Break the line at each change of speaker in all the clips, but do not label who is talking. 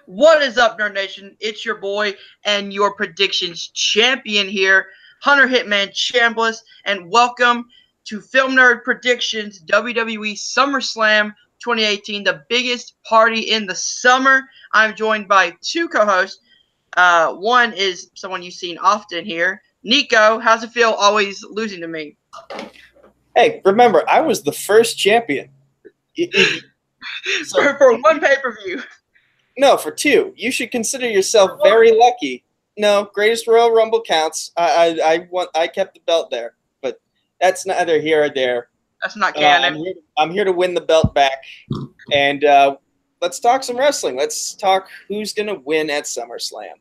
What is up, Nerd Nation? It's your boy and your predictions champion here, Hunter Hitman Chambliss, and welcome to FilmNerd Predictions WWE SummerSlam 2018, the biggest party in the summer. I'm joined by two co-hosts. One is someone you've seen often here, Nico. How's it feel always losing to me?
Hey, remember, I was the first champion.
For one pay-per-view.
No, for two. You should consider yourself very lucky. No, Greatest Royal Rumble counts. I kept the belt there, but that's neither here or there.
That's not canon.
I'm here to win the belt back, and let's talk some wrestling. Let's talk who's gonna win at SummerSlam.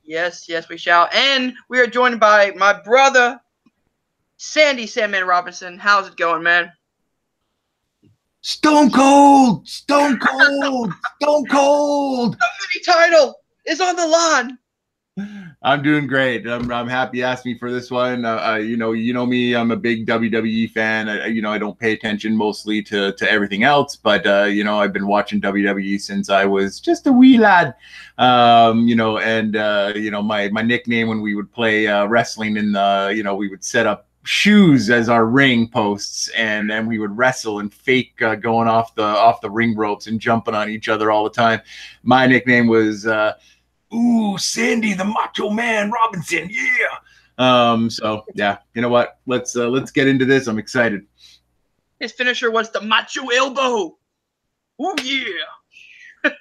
Yes, we shall. And we are joined by my brother, Sandy Sandman Robinson. How's it going, man?
Stone Cold! Stone Cold! Stone Cold!
The mini title is on the line.
I'm doing great. I'm happy you asked me for this one. You know me. I'm a big WWE fan. I don't pay attention mostly to everything else, but I've been watching WWE since I was just a wee lad. My nickname when we would play wrestling in the, we would set up shoes as our ring posts, and then we would wrestle and fake going off the ring ropes and jumping on each other all the time. My nickname was Sandy the Macho Man Robinson. So yeah, you know what, let's get into this. I'm excited.
His finisher was the Macho Elbow. Oh yeah.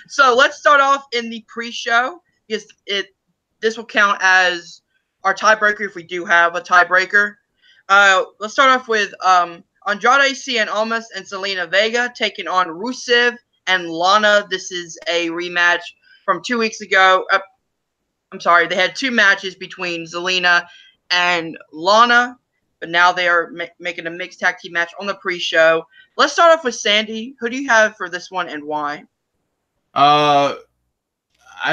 So let's start off in the pre-show, because this will count as our tiebreaker if we do have a tiebreaker. Let's start off with Andrade Cien Almas and Zelina Vega taking on Rusev and Lana. This is a rematch from 2 weeks ago. I'm sorry, they had two matches between Zelina and Lana, but now they are making a mixed tag team match on the pre-show. Let's start off with Sandy. Who do you have for this one and why?
I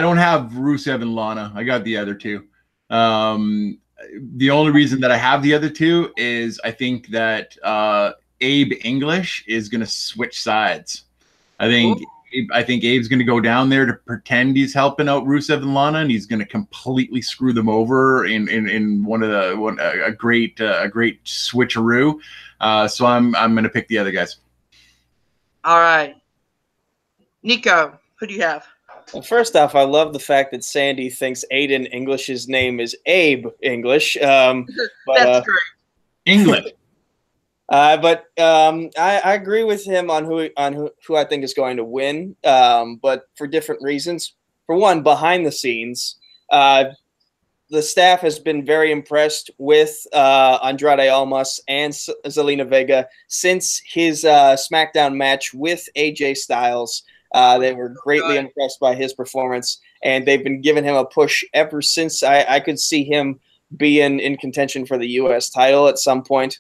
don't have Rusev and Lana. I got the other two. The only reason that I have the other two is I think that Abe English is going to switch sides. I think Abe's going to go down there to pretend he's helping out Rusev and Lana, and he's going to completely screw them over in a great switcheroo. So I'm going to pick the other guys.
All right, Nico, who do you have? Well, first off, I love the fact that Sandy thinks Aiden English's name is Abe English.
That's great.
English.
I agree with him on who I think is going to win, but for different reasons. For one, behind the scenes, the staff has been very impressed with Andrade Almas and Zelina Vega since his SmackDown match with AJ Styles. They were greatly impressed by his performance, and they've been giving him a push ever since I could see him being in contention for the U.S. title at some point.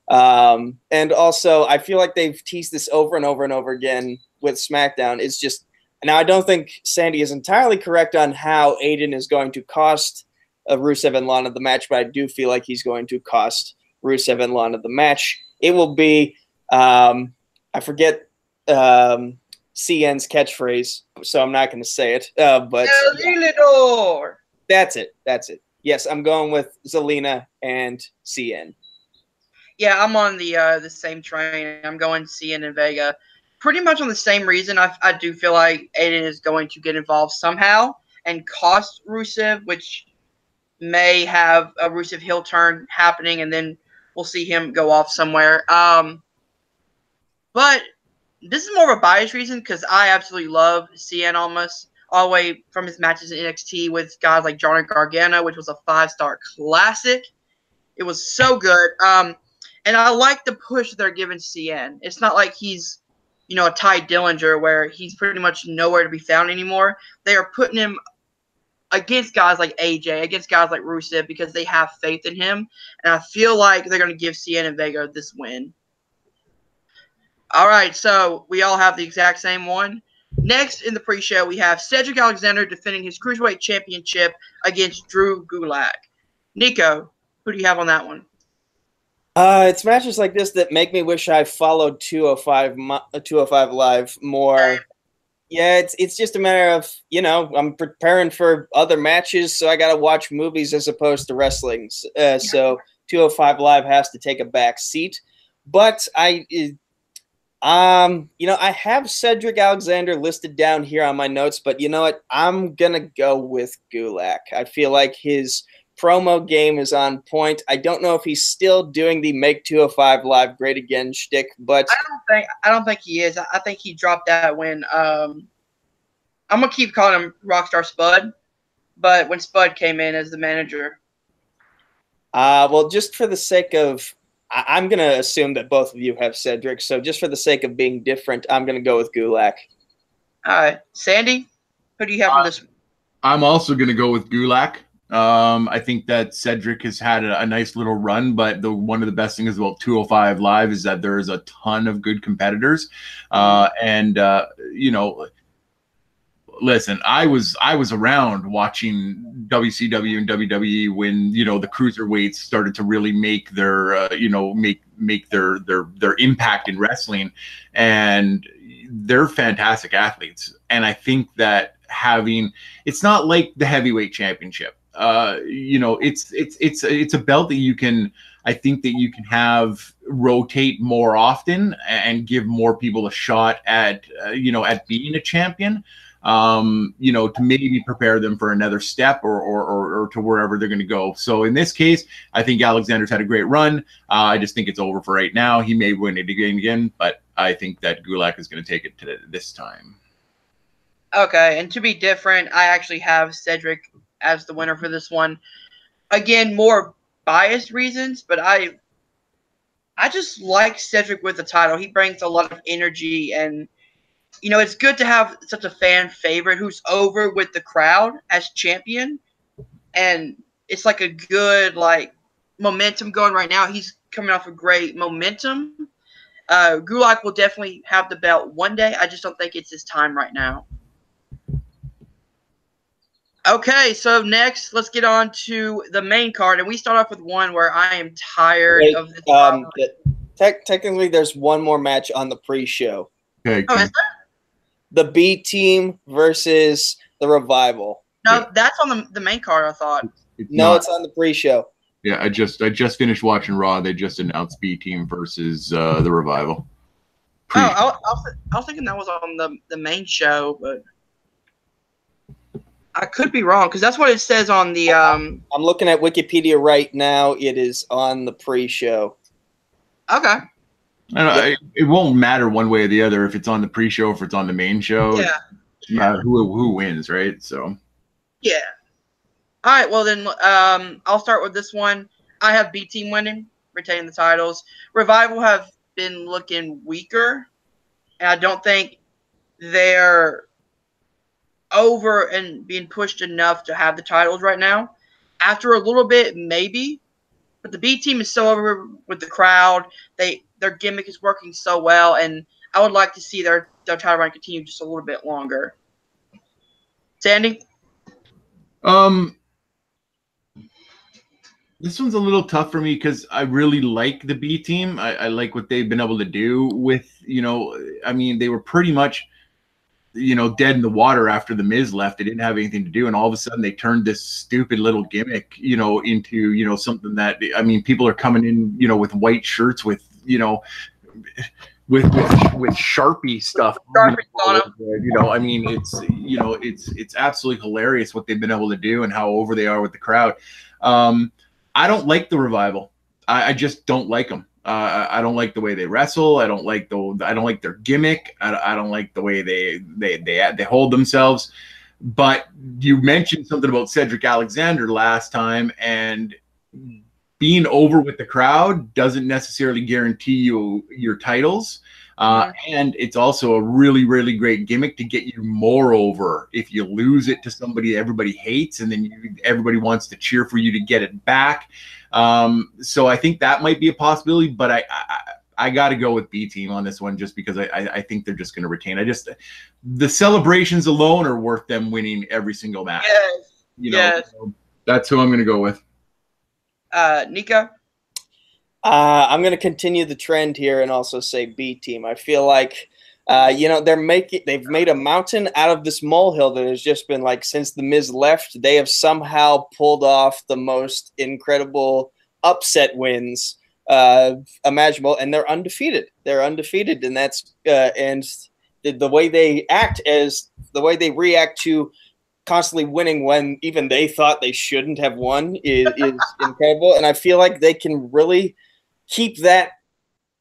And also, I feel like they've teased this over and over and over again with SmackDown. It's just, now I don't think Sandy is entirely correct on how Aiden is going to cost Rusev and Lana the match, but I do feel like he's going to cost Rusev and Lana the match. It will be, I forget CN's catchphrase, so I'm not going to say it. But that's it. Yes, I'm going with Zelina and CN.
Yeah, I'm on the same train. I'm going CN and Vega, pretty much on the same reason. I do feel like Aiden is going to get involved somehow and cost Rusev, which may have a Rusev heel turn happening, and then we'll see him go off somewhere. But this is more of a biased reason because I absolutely love CN Almas all the way from his matches in NXT with guys like Johnny Gargano, which was a 5-star classic. It was so good. And I like the push they're giving CN. It's not like he's, a Ty Dillinger where he's pretty much nowhere to be found anymore. They are putting him against guys like AJ, against guys like Rusev, because they have faith in him. And I feel like they're going to give CN and Vega this win. All right, so we all have the exact same one. Next in the pre-show, we have Cedric Alexander defending his Cruiserweight Championship against Drew Gulak. Nico, who do you have on that one?
It's matches like this that make me wish I followed 205 Live more Yeah, it's just a matter of, I'm preparing for other matches, so I got to watch movies as opposed to wrestling. So 205 Live has to take a back seat. But I have Cedric Alexander listed down here on my notes, but you know what? I'm going to go with Gulak. I feel like his promo game is on point. I don't know if he's still doing the Make 205 Live Great Again shtick, but
I don't think he is. I think he dropped that when I'm gonna keep calling him Rockstar Spud, but when Spud came in as the manager.
Well, just for the sake of, I'm going to assume that both of you have Cedric, so just for the sake of being different, I'm going to go with Gulak.
All right, Sandy, who do you have for this?
I'm also going to go with Gulak. I think that Cedric has had a nice little run, but one of the best things about 205 Live is that there is a ton of good competitors. Listen, I was around watching WCW and WWE when the cruiserweights started to really make their make their impact in wrestling, and they're fantastic athletes. And I think that it's not like the heavyweight championship. It's a belt that I think that you can have rotate more often and give more people a shot at being a champion. To maybe prepare them for another step or to wherever they're going to go. So in this case, I think Alexander's had a great run. I just think it's over for right now. He may win it again, but I think that Gulak is going to take it this time.
Okay, and to be different, I actually have Cedric as the winner for this one. Again, more biased reasons, but I just like Cedric with the title. He brings a lot of energy, and it's good to have such a fan favorite who's over with the crowd as champion. And it's like a good momentum going right now. He's coming off a great momentum. Gulak will definitely have the belt one day. I just don't think it's his time right now. Okay, so next, let's get on to the main card. And we start off with one where I am tired of this.
Technically, there's one more match on the pre-show.
Okay.
Oh, is there?
The B Team versus the Revival.
No, that's on the main card, I thought.
It's on the pre-show.
Yeah, I just finished watching Raw. They just announced B Team versus the Revival.
I was thinking that was on the main show, but I could be wrong because that's what it says on the.
I'm looking at Wikipedia right now. It is on the pre-show.
Okay.
It won't matter one way or the other if it's on the pre-show, if it's on the main show.
Yeah.
No matter who wins, right? So.
Yeah. All right. Well, then I'll start with this one. I have B Team winning, retaining the titles. Revival have been looking weaker, and I don't think they're over and being pushed enough to have the titles right now. After a little bit, maybe, but the B Team is so over with the crowd. Their gimmick is working so well, and I would like to see their title run continue just a little bit longer. Sandy?
This one's a little tough for me because I really like the B Team. I like what they've been able to do with, they were pretty much, dead in the water after the Miz left. They didn't have anything to do, and all of a sudden they turned this stupid little gimmick, into, something that, people are coming in, with white shirts with, with Sharpie stuff. It's absolutely hilarious what they've been able to do and how over they are with the crowd. I don't like the Revival. I just don't like them. I don't like the way they wrestle. I don't like their gimmick. I don't like the way they hold themselves. But you mentioned something about Cedric Alexander last time, and being over with the crowd doesn't necessarily guarantee you your titles. And it's also a really, really great gimmick to get you more over if you lose it to somebody everybody hates, and then everybody wants to cheer for you to get it back. So I think that might be a possibility, but I got to go with B Team on this one just because I think they're just going to retain. The celebrations alone are worth them winning every single match.
Yes.
So that's who I'm going to go with.
Nico?
I'm going to continue the trend here and also say B Team. I feel like they've made a mountain out of this molehill that has just been like, since the Miz left, they have somehow pulled off the most incredible upset wins imaginable, and they're undefeated. And that's and the way they react to constantly winning when even they thought they shouldn't have won is incredible. And I feel like they can really keep that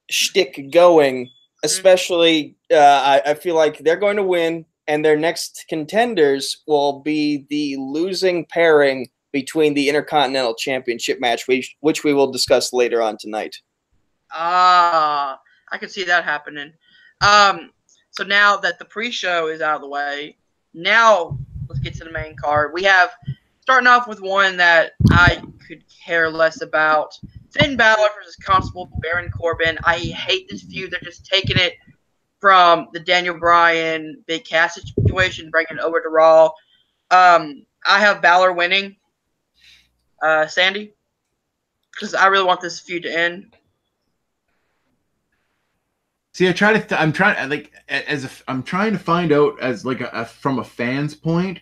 shtick going. Especially, I feel like they're going to win, and their next contenders will be the losing pairing between the Intercontinental Championship match, which we will discuss later on tonight.
I can see that happening. So now that the pre-show is out of the way, now let's get to the main card. We have, starting off with one that I could care less about, Finn Balor versus Constable Baron Corbin. I hate this feud. They're just taking it from the Daniel Bryan Big Cass situation, bringing it over to Raw. I have Balor winning. Sandy, because I really want this feud to end.
See, I'm trying to find out as like from a fan's point.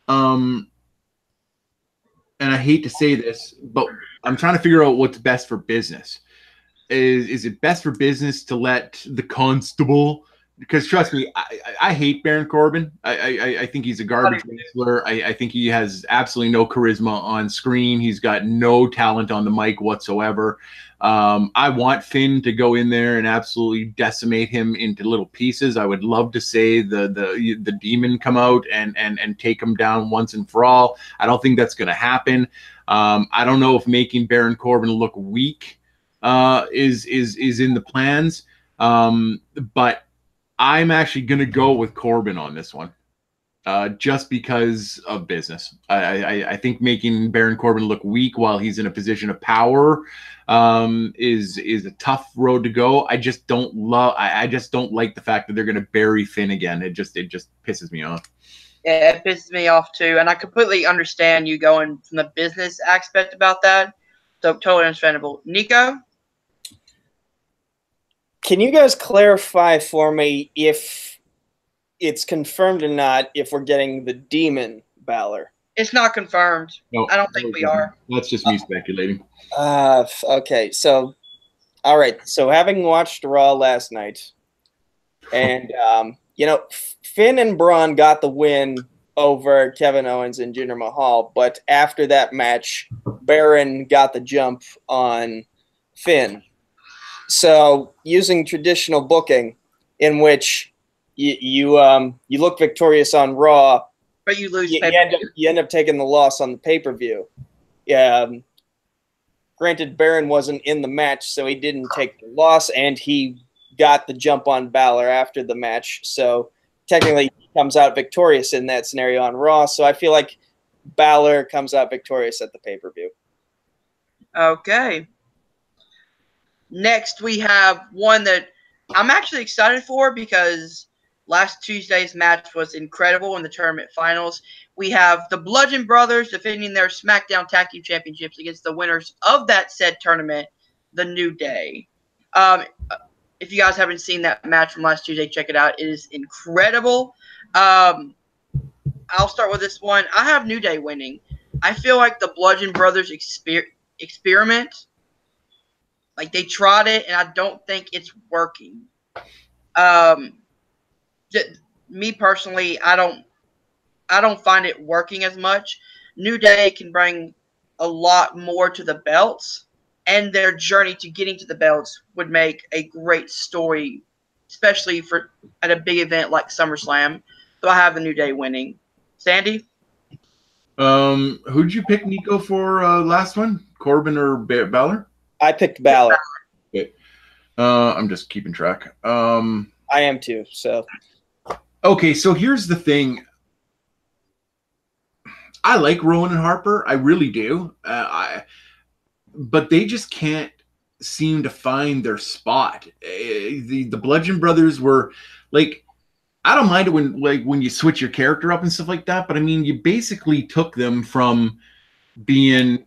And I hate to say this, but I'm trying to figure out what's best for business. Is it best for business to let the Constable? Because trust me, I hate Baron Corbin. I think he's a garbage wrestler. I think he has absolutely no charisma on screen. He's got no talent on the mic whatsoever. I want Finn to go in there and absolutely decimate him into little pieces. I would love to say the demon come out and take him down once and for all. I don't think that's going to happen. I don't know if making Baron Corbin look weak is in the plans. But I'm actually going to go with Corbin on this one. Just because of business. I think making Baron Corbin look weak while he's in a position of power is a tough road to go. I just don't like the fact that they're going to bury Finn again. It just pisses me off.
Yeah, it pisses me off too, and I completely understand you going from the business aspect about that. So totally understandable. Nico?
Can you guys clarify for me if it's confirmed or not if we're getting the Demon Balor?
It's not confirmed.
No,
I don't think we are.
That's just me speculating.
Okay, so, all right. So having watched Raw last night, and, Finn and Braun got the win over Kevin Owens and Jinder Mahal, but after that match, Baron got the jump on Finn. So using traditional booking in which you look victorious on Raw,
but you lose.
You end up taking the loss on the pay-per-view. Granted, Baron wasn't in the match, so he didn't take the loss, and he got the jump on Balor after the match. So technically, he comes out victorious in that scenario on Raw. So I feel like Balor comes out victorious at the pay-per-view.
Okay. Next, we have one that I'm actually excited for because last Tuesday's match was incredible in the tournament finals. We have the Bludgeon Brothers defending their SmackDown Tag Team Championships against the winners of that said tournament, The New Day. If you guys haven't seen that match from last Tuesday, check it out. It is incredible. I'll start with this one. I have New Day winning. I feel like the Bludgeon Brothers experiment, like they tried it, and I don't think it's working. Me personally, I don't find it working as much. New Day can bring a lot more to the belts, and their journey to getting to the belts would make a great story, especially for at a big event like SummerSlam. So I have the New Day winning. Sandy?
Who'd you pick, Nico, for last one? Corbin or Balor?
I picked Balor.
Okay. I'm just keeping track.
I am too. So.
Okay, so here's the thing. I like Rowan and Harper. I really do. But they just can't seem to find their spot. The Bludgeon Brothers were like, I don't mind it when you switch your character up and stuff like that, but I mean, you basically took them from being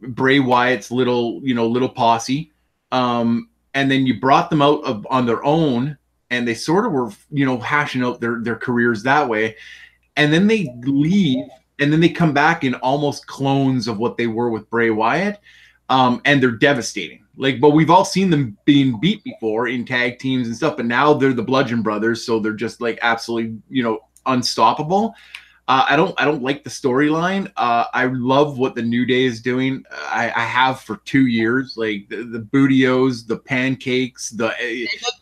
Bray Wyatt's little posse, and then you brought them out on their own and they sort of were, you know, hashing out their careers that way. And then they leave, and then they come back in almost clones of what they were with Bray Wyatt. And they're devastating. Like, but we've all seen them being beat before in tag teams and stuff, but now they're the Bludgeon Brothers, so they're just like absolutely, you know, unstoppable. I don't like the storyline. I love what the New Day is doing. I have for 2 years. Like the Bootios, the pancakes, the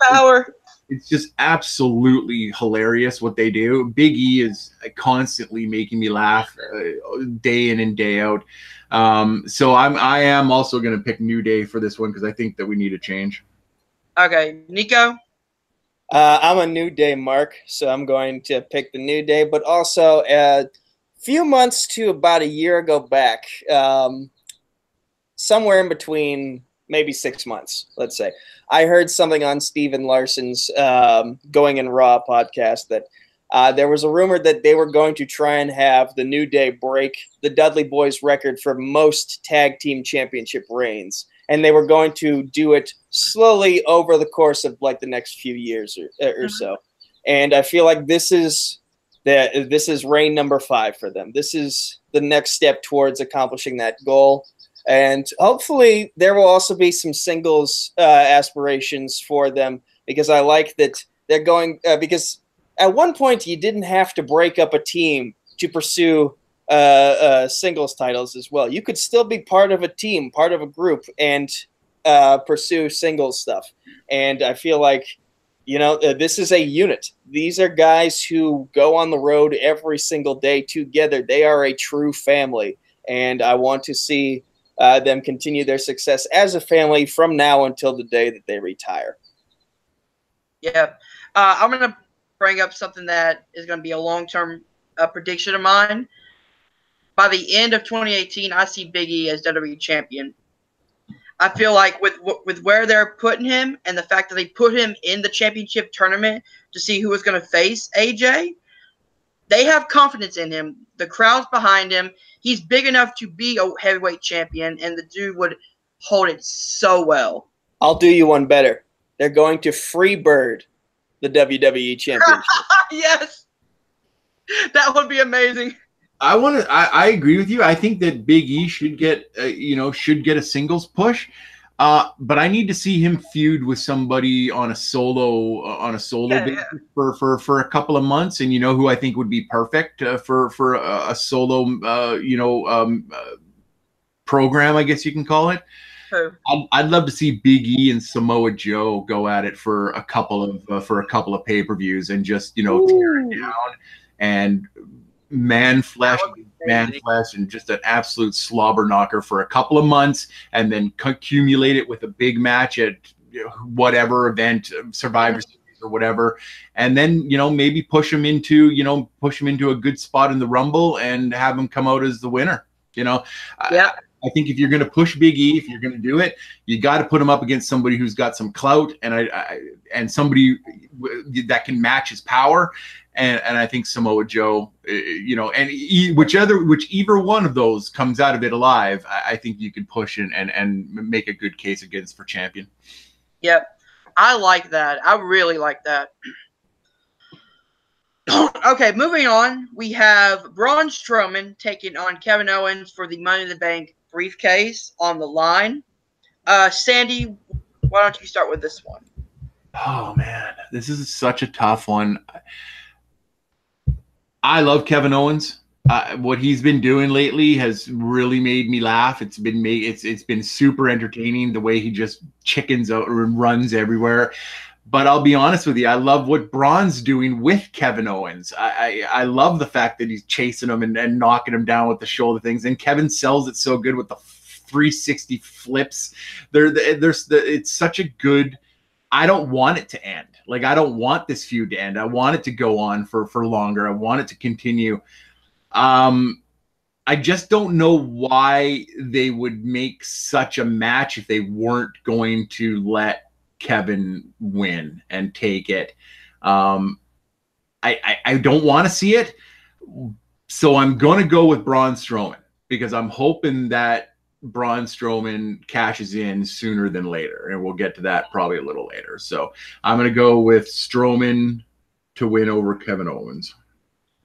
power.
It's just absolutely hilarious what they do. Big E is constantly making me laugh day in and day out. So I am also going to pick New Day for this one because I think that we need a change.
Okay, Nico?
I'm a New Day mark, so I'm going to pick the New Day, but also a few months to about a year ago back, somewhere in between maybe 6 months, let's say, I heard something on Steven Larson's Going in Raw podcast that there was a rumor that they were going to try and have the New Day break the Dudley Boys record for most tag team championship reigns. And they were going to do it slowly over the course of like the next few years or so. And I feel like this is reign number 5 for them. This is the next step towards accomplishing that goal. And hopefully there will also be some singles aspirations for them, because I like that they're going because at one point you didn't have to break up a team to pursue singles titles as well. You could still be part of a team, part of a group, and pursue singles stuff. And I feel like, you know, this is a unit. These are guys who go on the road every single day together. They are a true family, and I want to see them continue their success as a family from now until the day that they retire.
Yeah. I'm going to bring up something that is going to be a long-term prediction of mine. By the end of 2018, I see Big E as WWE champion. I feel like with where they're putting him and the fact that they put him in the championship tournament to see who was going to face AJ, they have confidence in him. The crowd's behind him. He's big enough to be a heavyweight champion, and the dude would hold it so well.
I'll do you one better. They're going to freebird the WWE championship.
Yes. That would be amazing.
I agree with you. I think that Big E should get a singles push, but I need to see him feud with somebody on a solo basis for a couple of months. And you know who I think would be perfect for a solo program, I guess you can call it. I'd love to see Big E and Samoa Joe go at it for a couple of pay-per-views and just tear it down and man flesh, and just an absolute slobber knocker for a couple of months, and then accumulate it with a big match at whatever event, Survivor Series or whatever, and then maybe push him into a good spot in the Rumble and have him come out as the winner. I think if you're going to push Big E, if you're going to do it, you got to put him up against somebody who's got some clout and somebody that can match his power. And I think Samoa Joe, and whichever one of those comes out of it alive, I think you can push and make a good case for champion.
Yep. I like that. I really like that. Okay, moving on. We have Braun Strowman taking on Kevin Owens for the Money in the Bank briefcase on the line. Sandy, why don't you start with this one?
Oh, man. This is such a tough one. I love Kevin Owens. What he's been doing lately has really made me laugh. It's been super entertaining, the way he just chickens out and runs everywhere. But I'll be honest with you, I love what Braun's doing with Kevin Owens. I love the fact that he's chasing him and knocking him down with the shoulder things. And Kevin sells it so good with the 360 flips. It's such a good. I don't want it to end. Like, I don't want this feud to end. I want it to go on for longer. I want it to continue. I just don't know why they would make such a match if they weren't going to let Kevin win and take it. I don't want to see it. So I'm going to go with Braun Strowman because I'm hoping that Braun Strowman cashes in sooner than later, and we'll get to that probably a little later. So I'm going to go with Strowman to win over Kevin Owens.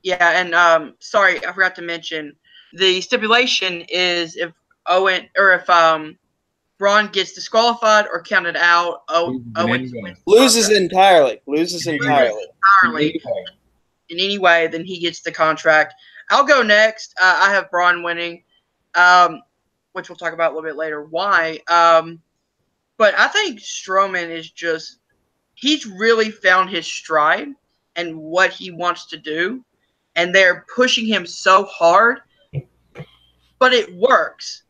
Yeah, and sorry, I forgot to mention the stipulation is if Braun gets disqualified or counted out, Owens
loses entirely. Loses entirely.
In any way, then he gets the contract. I'll go next. I have Braun winning, which we'll talk about a little bit later. Why? But I think Strowman is he's really found his stride and what he wants to do. And they're pushing him so hard. But it works.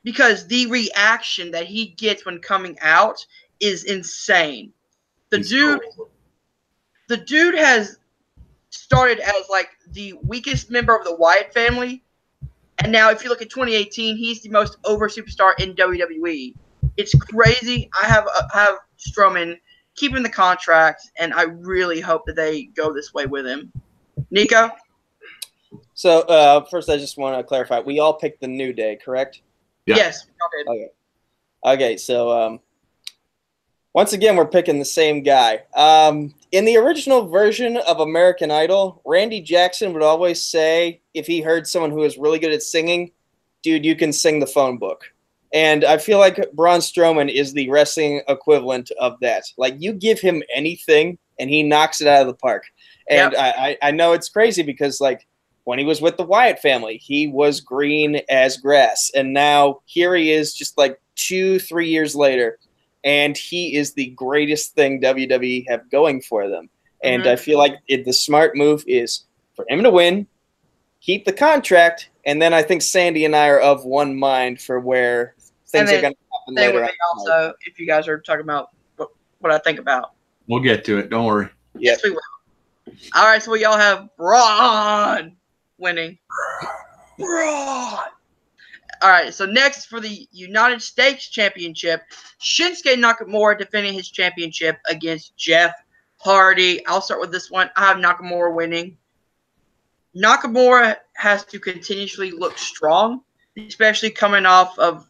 Because the reaction that he gets when coming out is insane. The dude has started as like the weakest member of the Wyatt family, and now if you look at 2018, he's the most over superstar in WWE. It's crazy. I have Strowman keeping the contract, and I really hope that they go this way with him. Nico?
So first, I just want to clarify: we all picked the New Day, correct?
Yeah.
Yes, we all
did. Okay. So once again, we're picking the same guy. In the original version of American Idol, Randy Jackson would always say, if he heard someone who was really good at singing, dude, you can sing the phone book. And I feel like Braun Strowman is the wrestling equivalent of that. Like, you give him anything, and he knocks it out of the park. And yep. I know it's crazy because, like, when he was with the Wyatt family, he was green as grass. And now here he is just like 2-3 years later. And he is the greatest thing WWE have going for them. And I feel like the smart move is for him to win, keep the contract, and then I think Sandy and I are of one mind for where things are going to happen later on.
Also, if you guys are talking about what I think about.
We'll get to it. Don't worry.
Yes, we will. All right, so we all have Braun winning. Braun! All right, so next for the United States Championship, Shinsuke Nakamura defending his championship against Jeff Hardy. I'll start with this one. I have Nakamura winning. Nakamura has to continuously look strong, especially coming off of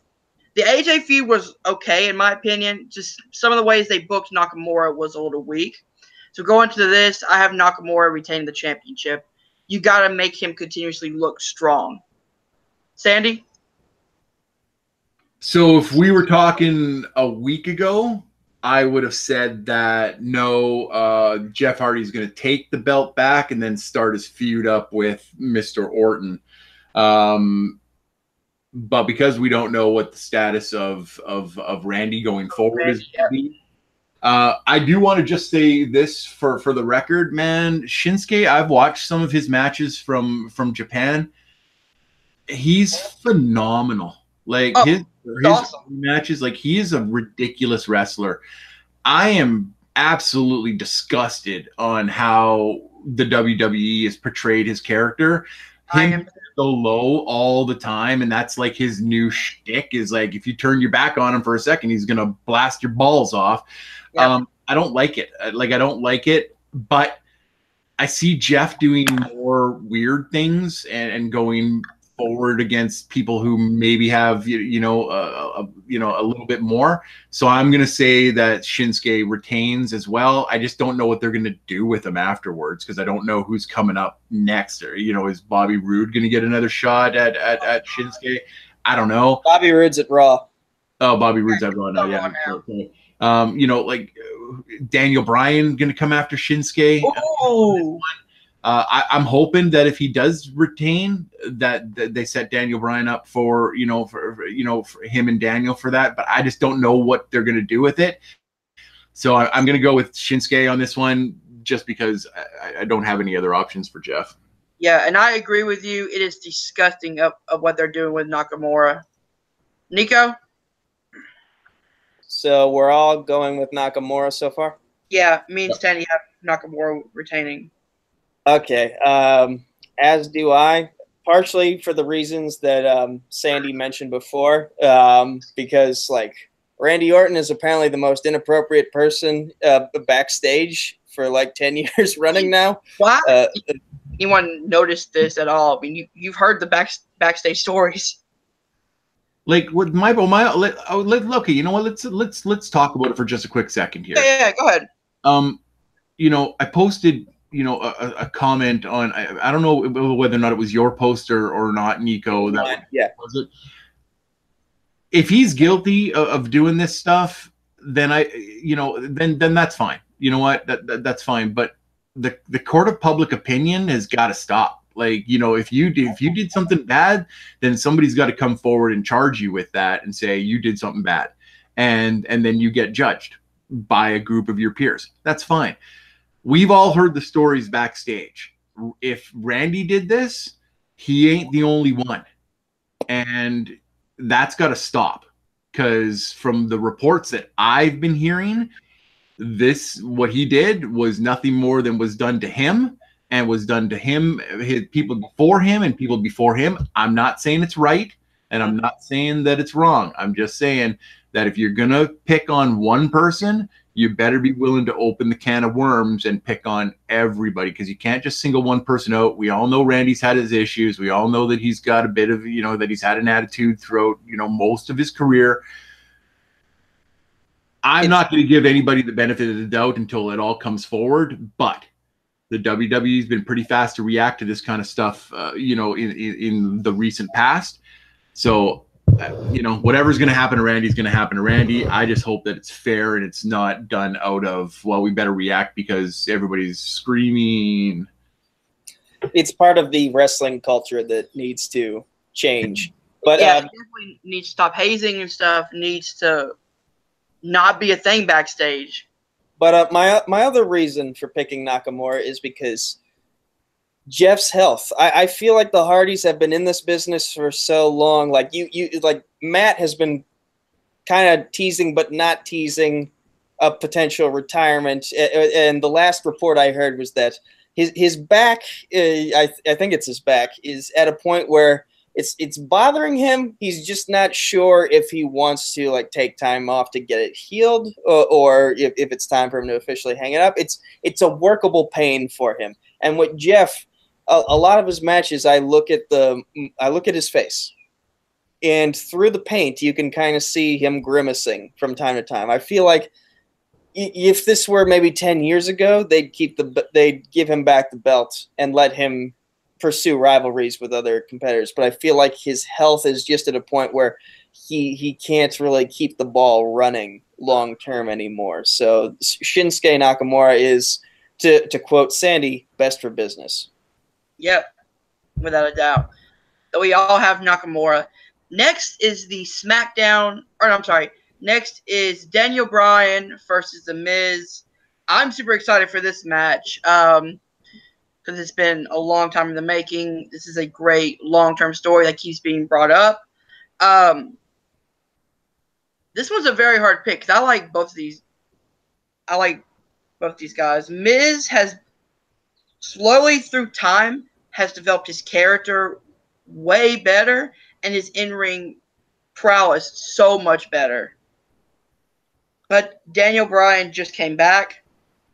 the AJ feud was okay in my opinion. Just some of the ways they booked Nakamura was a little weak. So going into this, I have Nakamura retaining the championship. You got to make him continuously look strong. Sandy?
So if we were talking a week ago, I would have said that no, Jeff Hardy's going to take the belt back and then start his feud up with Mr. Orton. But because we don't know what the status of Randy going forward is going to be, I do want to just say this for the record, man. Shinsuke, I've watched some of his matches from Japan. He's phenomenal. Like his awesome matches, like he is a ridiculous wrestler. I am absolutely disgusted on how the WWE has portrayed his character. Him so low all the time, and that's like his new shtick. Is like if you turn your back on him for a second, he's gonna blast your balls off. Yep. I don't like it. I don't like it, but I see Jeff doing more weird things and going forward against people who maybe have a little bit more. So I'm gonna say that Shinsuke retains as well. I just don't know what they're gonna do with him afterwards because I don't know who's coming up next. Or is Bobby Roode gonna get another shot at Shinsuke? I don't know.
Bobby Roode's at Raw.
Oh, Bobby Roode's at Raw now. Yeah. Okay. Like Daniel Bryan gonna come after Shinsuke.
Oh.
I'm hoping that if he does retain, that they set Daniel Bryan up for him and Daniel for that. But I just don't know what they're going to do with it. So I'm going to go with Shinsuke on this one, just because I don't have any other options for Jeff.
Yeah, and I agree with you. It is disgusting of what they're doing with Nakamura. Nico?
So we're all going with Nakamura so far?
Yeah, me and Stanley have Nakamura retaining.
Okay, as do I, partially for the reasons that Sandy mentioned before, because like Randy Orton is apparently the most inappropriate person backstage for like 10 years running now.
Wow. Anyone noticed this at all? I mean, you've heard the backstage stories.
Like with okay, you know what? Let's talk about it for just a quick second here.
Yeah, go ahead.
I posted, a comment on, I don't know whether or not it was your poster or not, Nico.
Yeah.
Was it? If he's guilty of doing this stuff, then then that's fine. You know what? That's fine. But the court of public opinion has got to stop. Like, if you did something bad, then somebody's got to come forward and charge you with that and say you did something bad, and then you get judged by a group of your peers. That's fine. We've all heard the stories backstage. If Randy did this, he ain't the only one, and that's got to stop, because from the reports that I've been hearing, what he did was nothing more than was done to him, and was done to him, his people before him and people before him. I'm not saying it's right, and I'm not saying that it's wrong. I'm just saying that if you're going to pick on one person, you better be willing to open the can of worms and pick on everybody, because you can't just single one person out. We all know Randy's had his issues. We all know that he's got a bit of, that he's had an attitude throughout, most of his career. I'm not going to give anybody the benefit of the doubt until it all comes forward, but the WWE's been pretty fast to react to this kind of stuff, in the recent past. So, whatever's going to happen to Randy is going to happen to Randy. I just hope that it's fair and it's not done out of, well, we better react because everybody's screaming.
It's part of the wrestling culture that needs to change. But
yeah, it definitely needs to stop hazing and stuff. Needs to not be a thing backstage.
But my other reason for picking Nakamura is because Jeff's health. I feel like the Hardys have been in this business for so long. Like like Matt has been kind of teasing, but not teasing a potential retirement. And the last report I heard was that his back, I think it's his back, is at a point where it's bothering him. He's just not sure if he wants to take time off to get it healed, or if it's time for him to officially hang it up. It's a workable pain for him. And with Jeff, a lot of his matches, I look at his face, and through the paint, you can kind of see him grimacing from time to time. I feel like if this were maybe 10 years ago, they'd give him back the belt and let him pursue rivalries with other competitors. But I feel like his health is just at a point where he can't really keep the ball running long term anymore. So Shinsuke Nakamura is, to quote Sandy, best for business.
Yep, without a doubt. We all have Nakamura. Next is the next is Daniel Bryan versus The Miz. I'm super excited for this match because it's been a long time in the making. This is a great long-term story that keeps being brought up. This was a very hard pick because I like both these guys. Miz has slowly through time has developed his character way better and his in-ring prowess so much better. But Daniel Bryan just came back.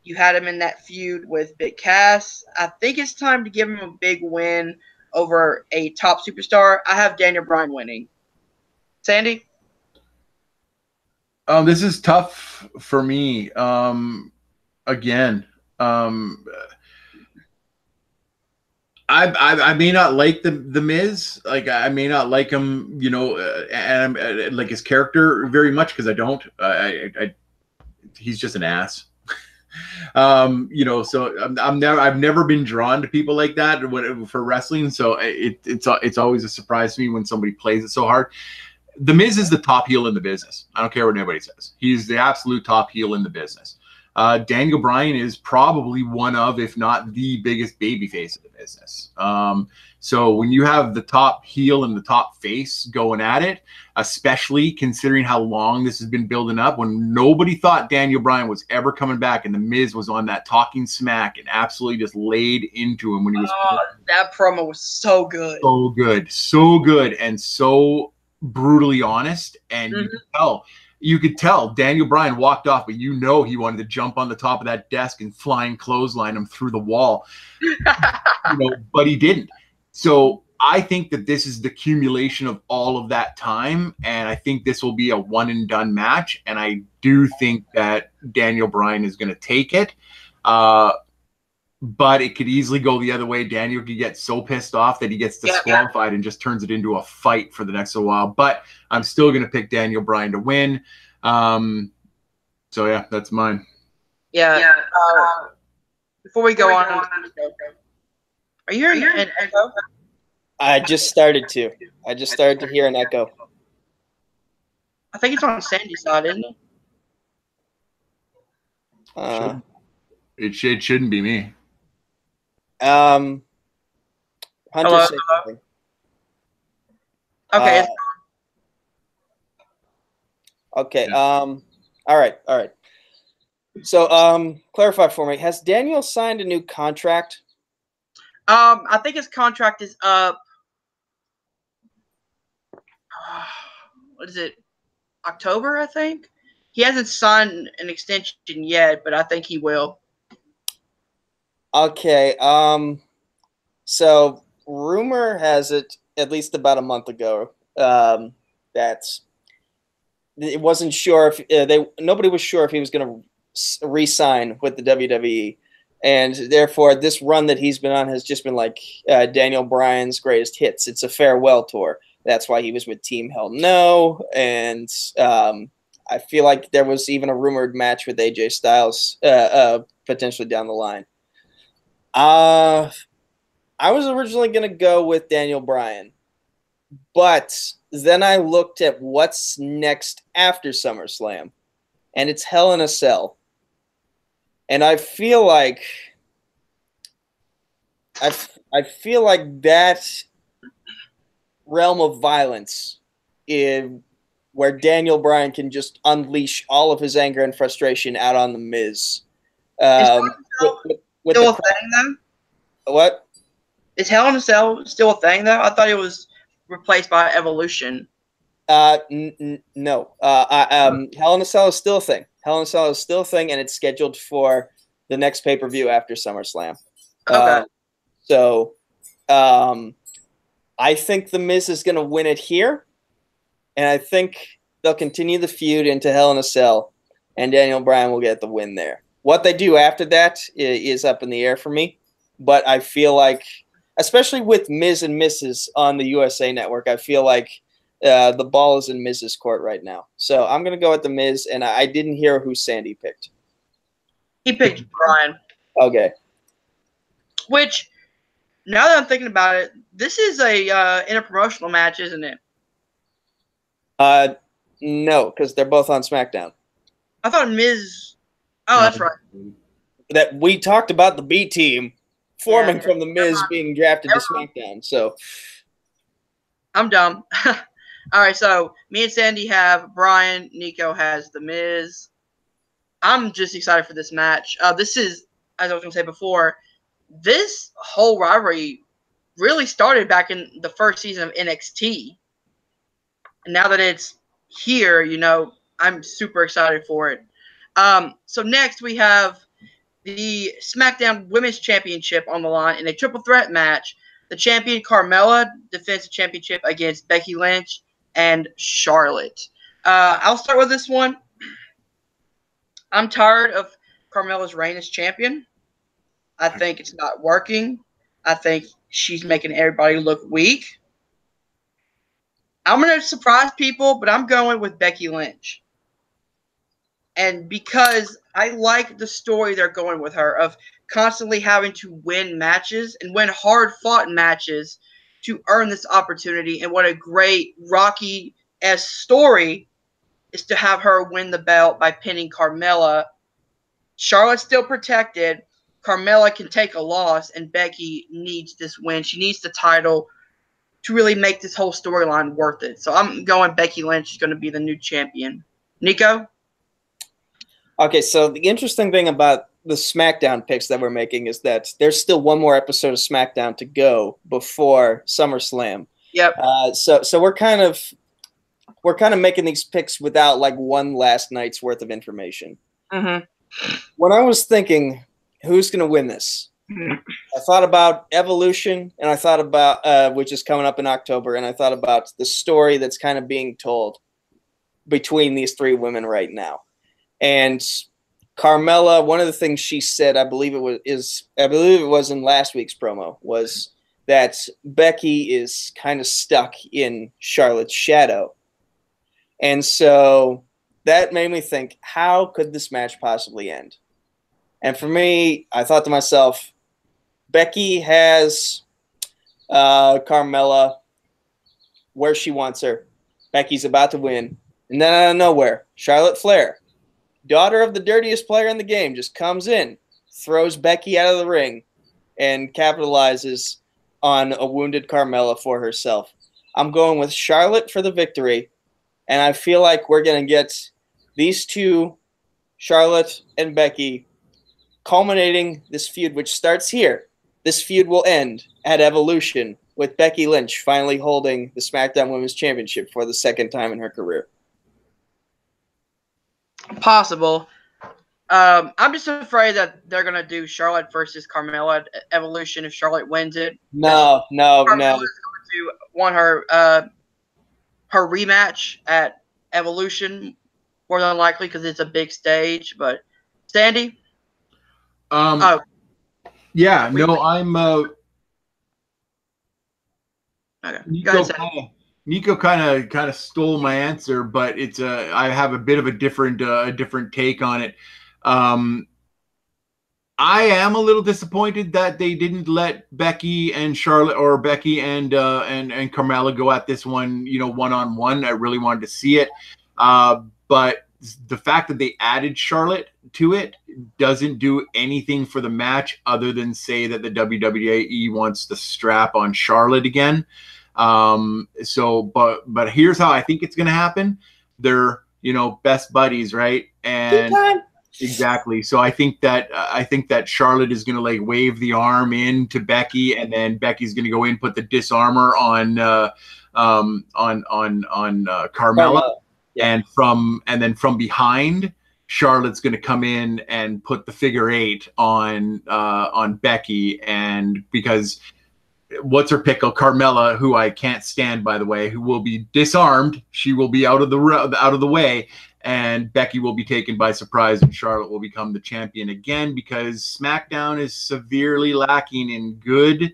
You had him in that feud with Big Cass. I think it's time to give him a big win over a top superstar. I have Daniel Bryan winning. Sandy?
This is tough for me. Again, I may not like the Miz. Like, I may not like him, and like his character very much, because I don't. He's just an ass. So I've never been drawn to people like that for wrestling. So it's always a surprise to me when somebody plays it so hard. The Miz is the top heel in the business. I don't care what anybody says. He's the absolute top heel in the business. Daniel Bryan is probably one of, if not the biggest babyface of the business. So when you have the top heel and the top face going at it, especially considering how long this has been building up, when nobody thought Daniel Bryan was ever coming back, and the Miz was on that talking smack and absolutely just laid into him when he was.
That promo was so good.
So good, and so brutally honest, and you could tell Daniel Bryan walked off, but he wanted to jump on the top of that desk and flying clothesline him through the wall. But he didn't. So I think that this is the accumulation of all of that time, and I think this will be a one and done match. And I do think that Daniel Bryan is going to take it. But it could easily go the other way. Daniel could get so pissed off that he gets disqualified and just turns it into a fight for the next little while. But I'm still going to pick Daniel Bryan to win. So, yeah, that's mine.
Yeah. Before we go on, are you hearing an echo?
I just started to. Hear an echo.
I think it's on Sandy's side, isn't it?
It shouldn't be me.
Hunter
Hello?
said something.
Okay.
Okay. All right. So, clarify for me. Has Daniel signed a new contract?
I think his contract is up. What is it? October, I think. He hasn't signed an extension yet, but I think he will.
Okay. So rumor has it, at least about a month ago, that it wasn't sure if nobody was sure if he was going to re-sign with the WWE, and therefore this run that he's been on has just been like Daniel Bryan's greatest hits. It's a farewell tour. That's why he was with Team Hell No, and I feel like there was even a rumored match with AJ Styles potentially down the line. I was originally going to go with Daniel Bryan, but then I looked at what's next after SummerSlam, and it's Hell in a Cell. And I feel like that realm of violence where Daniel Bryan can just unleash all of his anger and frustration out on the Miz.
With still a thing, though?
What?
Is Hell in a Cell still a thing, though? I thought it was replaced by Evolution.
No. Hell in a Cell is still a thing. Hell in a Cell is still a thing, and it's scheduled for the next pay-per-view after SummerSlam.
Okay.
I think The Miz is going to win it here, and I think they'll continue the feud into Hell in a Cell, and Daniel Bryan will get the win there. What they do after that is up in the air for me, but I feel like, especially with Miz and Mrs. on the USA Network, I feel like the ball is in Miz's court right now. So I'm going to go with The Miz, and I didn't hear who Sandy picked.
He picked Bryan.
Okay.
Which, now that I'm thinking about it, this is a interpromotional match, isn't it?
No, because they're both on SmackDown.
I thought Miz... Oh, that's right.
That we talked about the B team forming from the Miz being drafted to SmackDown. So
I'm dumb. All right, so me and Sandy have Bryan. Nico has the Miz. I'm just excited for this match. This is, as I was going to say before, this whole rivalry really started back in the first season of NXT. And now that it's here, I'm super excited for it. So next we have the SmackDown Women's Championship on the line in a triple threat match. The champion Carmella defends the championship against Becky Lynch and Charlotte. I'll start with this one. I'm tired of Carmella's reign as champion. I think it's not working. I think she's making everybody look weak. I'm going to surprise people, but I'm going with Becky Lynch. And because I like the story they're going with her of constantly having to win matches and win hard-fought matches to earn this opportunity. And what a great Rocky-esque story is to have her win the belt by pinning Carmella. Charlotte's still protected. Carmella can take a loss, and Becky needs this win. She needs the title to really make this whole storyline worth it. So I'm going Becky Lynch is going to be the new champion. Nico?
Okay, so the interesting thing about the SmackDown picks that we're making is that there's still one more episode of SmackDown to go before SummerSlam.
Yep.
So we're kind of making these picks without like one last night's worth of information.
Mm-hmm.
When I was thinking who's going to win this, I thought about Evolution, and I thought about which is coming up in October, and I thought about the story that's kind of being told between these three women right now. And Carmella, one of the things she said, I believe it was in last week's promo, was that Becky is kind of stuck in Charlotte's shadow. And so that made me think, how could this match possibly end? And for me, I thought to myself, Becky has Carmella where she wants her. Becky's about to win. And then out of nowhere, Charlotte Flair, daughter of the dirtiest player in the game, just comes in, throws Becky out of the ring, and capitalizes on a wounded Carmella for herself. I'm going with Charlotte for the victory, and I feel like we're going to get these two, Charlotte and Becky, culminating this feud, which starts here. This feud will end at Evolution with Becky Lynch finally holding the SmackDown Women's Championship for the second time in her career.
Possible. I'm just afraid that they're gonna do Charlotte versus Carmella at Evolution if Charlotte wins it.
No.
Carmella's going to want her rematch at Evolution more than likely because it's a big stage. But Sandy,
yeah, no, I'm
okay.
Nico kind of stole my answer, but it's I have a bit of a different take on it. I am a little disappointed that they didn't let Becky and Charlotte or Becky and Carmella go at this one, one-on-one. I really wanted to see it. But the fact that they added Charlotte to it doesn't do anything for the match other than say that the WWE wants the strap on Charlotte again. But here's how I think it's going to happen. They're, best buddies, right? And exactly. So I think that Charlotte is going to like wave the arm in to Becky, and then Becky's going to go in, put the disarmor on Carmella. Yeah. And then from behind, Charlotte's going to come in and put the figure 8 on Becky, and because what's her pickle, Carmella, who I can't stand, by the way, who will be disarmed. She will be out of the way, and Becky will be taken by surprise, and Charlotte will become the champion again because SmackDown is severely lacking in good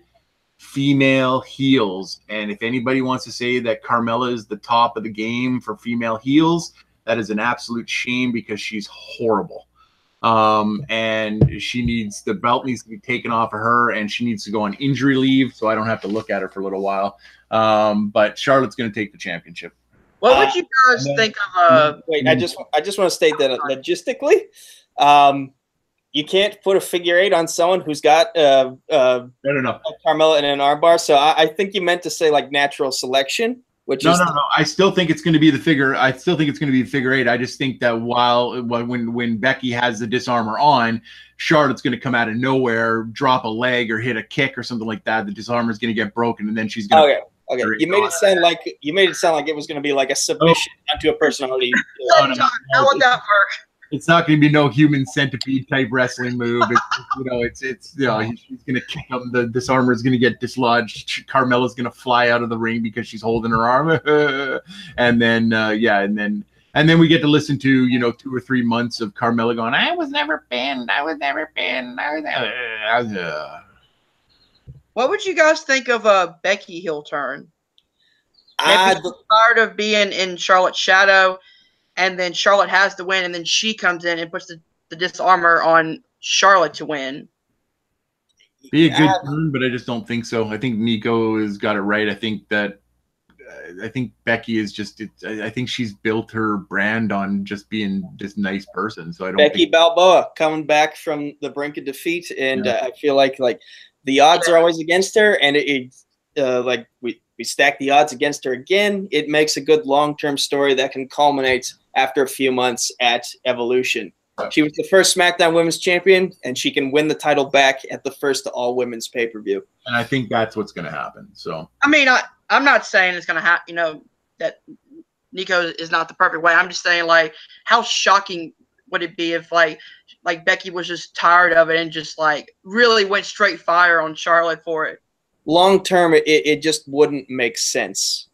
female heels. And if anybody wants to say that Carmella is the top of the game for female heels, that is an absolute shame because she's horrible. And the belt needs to be taken off of her, and she needs to go on injury leave so I don't have to look at her for a little while. But Charlotte's going to take the championship.
What would you guys think of?
Wait, I just want to state that logistically, you can't put a figure 8 on someone who's got
no.
Carmella in an armbar. So I think you meant to say like natural selection. No.
I still think it's going to be the figure. I still think it's going to be the figure 8. I just think that when Becky has the disarmor on, Charlotte's going to come out of nowhere, drop a leg or hit a kick or something like that. The disarmor is going to get broken, and then she's going to.
Okay. You made it sound like it was going to be like a submission onto a person already.
How would that work?
It's not going to be no human centipede type wrestling move. She's going to kick him. The disarmor is going to get dislodged. Carmella's going to fly out of the ring because she's holding her arm. and then we get to listen to 2 or 3 months of Carmella going, I was never pinned.
What would you guys think of a Becky heel turn? Maybe tired of being in Charlotte's shadow, and then Charlotte has to win, and then she comes in and puts the disarmor on Charlotte to win.
Be a good turn, but I just don't think so. I think Nico has got it right. I think Becky is just. I think she's built her brand on just being this nice person. So I don't.
Becky Balboa coming back from the brink of defeat, and I feel like the odds are always against her, and we stack the odds against her again. It makes a good long-term story that can culminate after a few months at Evolution. She was the first SmackDown Women's Champion, and she can win the title back at the first all-women's pay-per-view.
And I think that's what's going to happen. So
I mean, I'm not saying it's going to happen, that Nico is not the perfect way. I'm just saying, how shocking would it be if, like Becky was just tired of it and just like really went straight fire on Charlotte for it.
Long term, it just wouldn't make sense.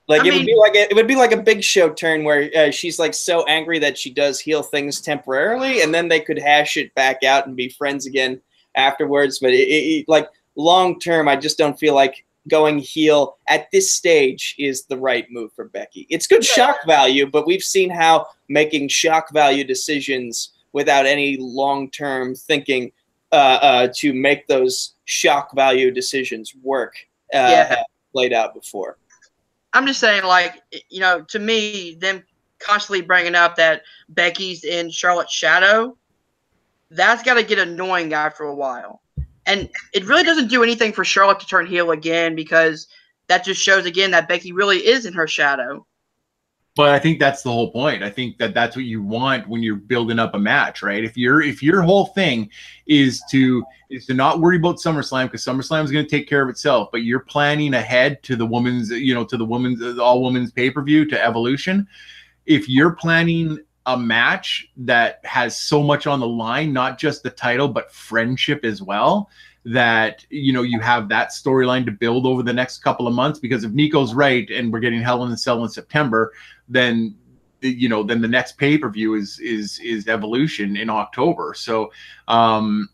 Like it would be like a Big Show turn where she's like so angry that she does heel things temporarily, and then they could hash it back out and be friends again afterwards. But like long term, I just don't feel like going heel at this stage is the right move for Becky. It's good shock value, but we've seen how making shock value decisions without any long term thinking to make those shock value decisions work have played out before.
I'm just saying, like, you know, to me, them constantly bringing up that Becky's in Charlotte's shadow, that's got to get annoying after a while. And it really doesn't do anything for Charlotte to turn heel again, because that just shows again that Becky really is in her shadow.
But I think that's the whole point. I think that that's what you want when you're building up a match, right? If your whole thing is to not worry about SummerSlam, because SummerSlam is going to take care of itself, but you're planning ahead to the women's, all women's pay-per-view, to Evolution. If you're planning a match that has so much on the line, not just the title, but friendship as well, that, you have that storyline to build over the next couple of months, because if Nico's right and we're getting Hell in a Cell in September, then the next pay-per-view is Evolution in October. So I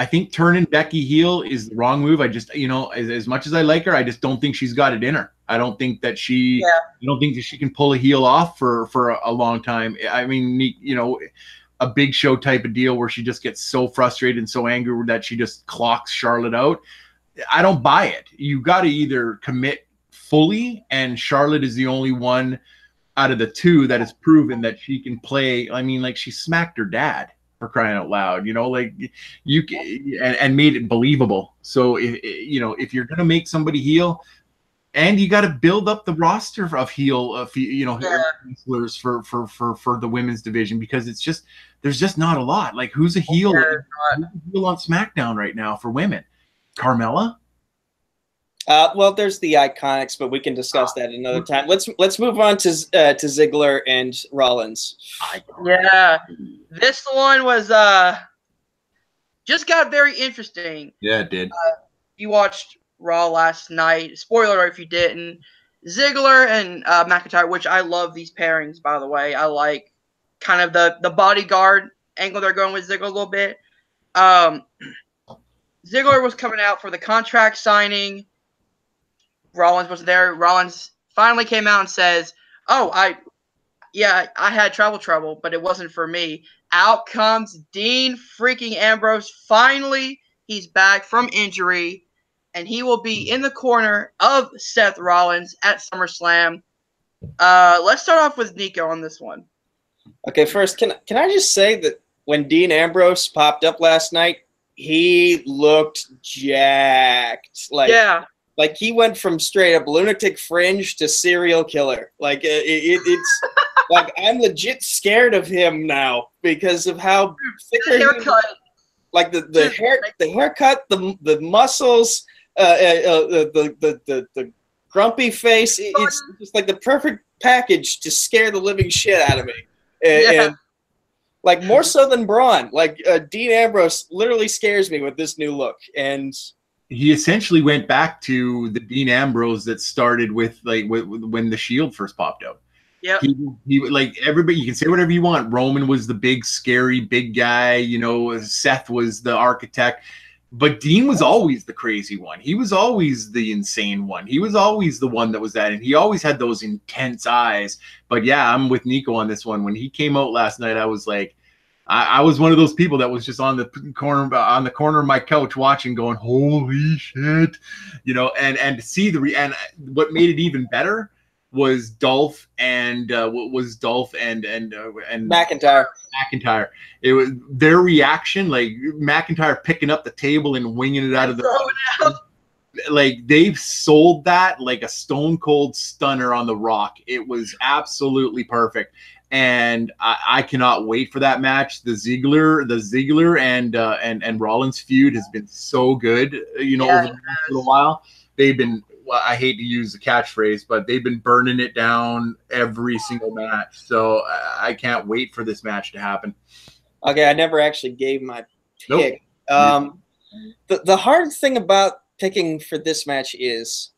think turning Becky heel is the wrong move. I just, as much as I like her, I just don't think she's got it in her. I don't think that she can pull a heel off for a long time. I mean, a Big Show type of deal where she just gets so frustrated and so angry that she just clocks Charlotte out. I don't buy it. You got to either commit fully, and Charlotte is the only one out of the two that has proven that she can play. I mean, like, she smacked her dad, for crying out loud, and made it believable. So if you're gonna make somebody heel, and you got to build up the roster of heel, wrestlers for the women's division, because there's just not a lot. Like, who's a heel? Who's a heel on SmackDown right now for women? Carmella.
Well, there's the Iconics, but we can discuss that another time. Let's move on to Ziggler and Rollins.
Yeah, this one was just got very interesting.
Yeah, it did.
You watched Raw last night. Spoiler alert if you didn't. Ziggler and McIntyre, which I love these pairings, by the way. I like kind of the bodyguard angle they're going with Ziggler a little bit. Ziggler was coming out for the contract signing. Rollins was there. Rollins finally came out and says, I had travel trouble, but it wasn't for me. Out comes Dean freaking Ambrose. Finally, he's back from injury, and he will be in the corner of Seth Rollins at SummerSlam. Let's start off with Nico on this one.
Okay, first, can I just say that when Dean Ambrose popped up last night, he looked jacked. Like he went from straight up lunatic fringe to serial killer. Like it's like I'm legit scared of him now because of how thicker
haircut.
Like the haircut, the muscles, the grumpy face. It's just like the perfect package to scare the living shit out of me. And like more so than Braun. Like Dean Ambrose literally scares me with this new look. And
he essentially went back to the Dean Ambrose that started with when the Shield first popped out.
Yeah,
he like everybody. You can say whatever you want. Roman was the big, scary, big guy. Seth was the architect, but Dean was always the crazy one. He was always the insane one. He was always the one that was that, and he always had those intense eyes. But yeah, I'm with Nico on this one. When he came out last night, I was like, I was one of those people that was just on the corner of my couch watching, going, "Holy shit!" And to see and what made it even better was Dolph and
McIntyre.
It was their reaction, like McIntyre picking up the table and winging it out of the. Like they've sold that like a stone cold stunner on the Rock. It was absolutely perfect. And I cannot wait for that match. The Ziggler and Rollins feud has been so good, over a while. They've been well, I hate to use the catchphrase, but they've been burning it down every single match. So I can't wait for this match to happen.
Okay, I never actually gave my pick.
Nope.
The hard thing about picking for this match is,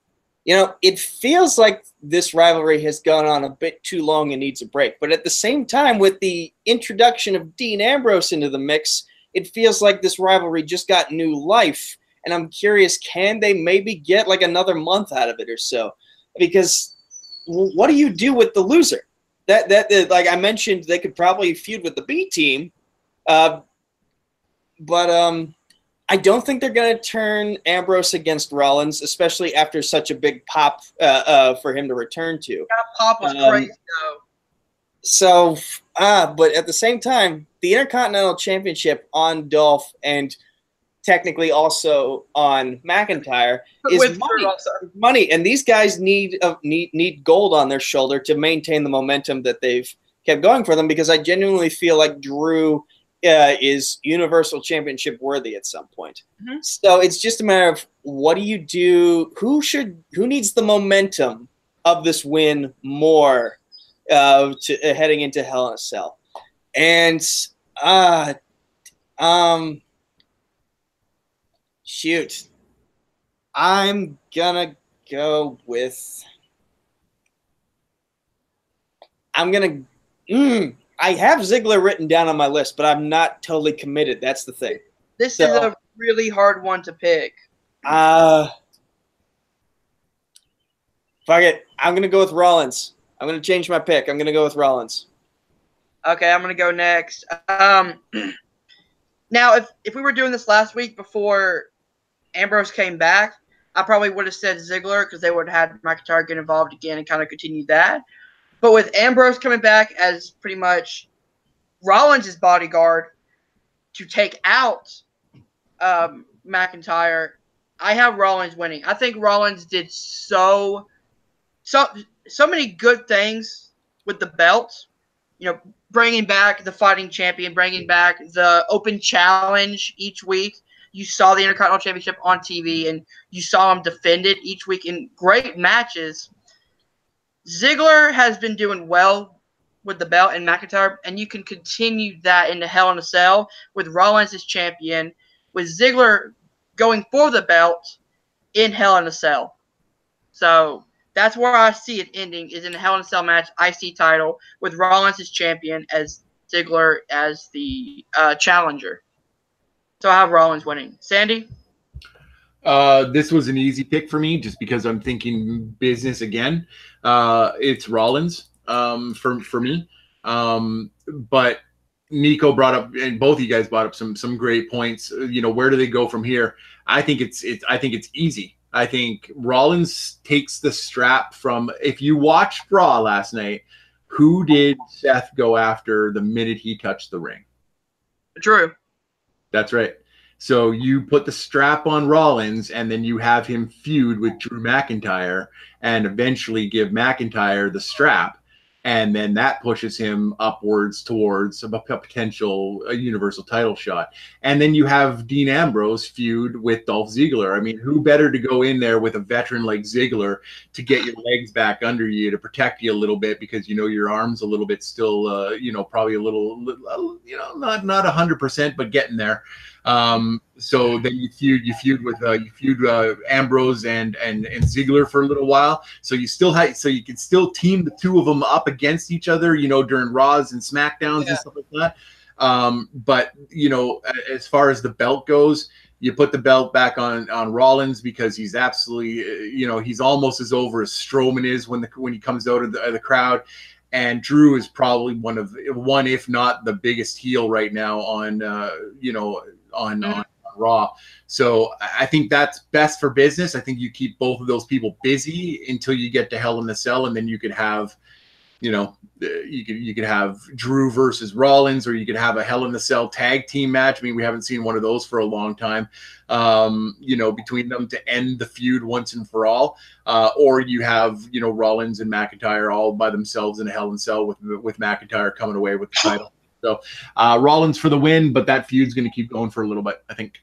it feels like this rivalry has gone on a bit too long and needs a break. But at the same time, with the introduction of Dean Ambrose into the mix, it feels like this rivalry just got new life. And I'm curious, can they maybe get like another month out of it or so? Because what do you do with the loser? That like I mentioned, they could probably feud with the B team, but I don't think they're going to turn Ambrose against Rollins, especially after such a big pop for him to return to.
That pop was crazy, though.
So, but at the same time, the Intercontinental Championship on Dolph and technically also on McIntyre is money, and these guys need gold on their shoulder to maintain the momentum that they've kept going for them. Because I genuinely feel like Drew is Universal Championship worthy at some point. Mm-hmm. So it's just a matter of what do you do? Who needs the momentum of this win more to heading into Hell in a Cell? And shoot, I'm gonna go with. I have Ziggler written down on my list, but I'm not totally committed. That's the thing.
This is a really hard one to pick.
Fuck it. I'm going to go with Rollins. I'm going to change my pick. I'm going to go with Rollins.
Okay, I'm going to go next. Now, if we were doing this last week before Ambrose came back, I probably would have said Ziggler because they would have had McIntyre get involved again and kind of continue that. But with Ambrose coming back as pretty much Rollins' bodyguard to take out McIntyre, I have Rollins winning. I think Rollins did so many good things with the belt. Bringing back the fighting champion, bringing back the open challenge each week. You saw the Intercontinental Championship on TV, and you saw him defend it each week in great matches. Ziggler has been doing well with the belt and McIntyre, and you can continue that into Hell in a Cell with Rollins as champion, with Ziggler going for the belt in Hell in a Cell. So that's where I see it ending, is in a Hell in a Cell match, IC title, with Rollins as champion, as Ziggler as the challenger. So I have Rollins winning. Sandy?
This was an easy pick for me just because I'm thinking business again. It's Rollins for me. But Nico brought up, and both of you guys brought up some great points. Where do they go from here? I think it's easy. I think Rollins takes the strap from, if you watched Raw last night, who did Seth go after the minute he touched the ring?
Drew.
That's right. So you put the strap on Rollins, and then you have him feud with Drew McIntyre and eventually give McIntyre the strap. And then that pushes him upwards towards a potential Universal title shot. And then you have Dean Ambrose feud with Dolph Ziggler. I mean, who better to go in there with a veteran like Ziggler to get your legs back under you, to protect you a little bit, because your arm's a little bit still, probably a little, not 100%, but getting there. So then you feud with Ambrose and Ziggler for a little while. So you can still team the two of them up against each other, during Raws and SmackDowns and stuff like that. But as far as the belt goes, you put the belt back on Rollins, because he's absolutely, he's almost as over as Strowman is when he comes out of the crowd. And Drew is probably one, if not the biggest heel right now on Raw. So I think that's best for business. I think you keep both of those people busy until you get to Hell in a Cell, and then you could have, you could have Drew versus Rollins, or you could have a Hell in a Cell tag team match. I mean, we haven't seen one of those for a long time, between them to end the feud once and for all. Or you have, Rollins and McIntyre all by themselves in a Hell in a Cell with McIntyre coming away with the title. So Rollins for the win, but that feud's going to keep going for a little bit, I think.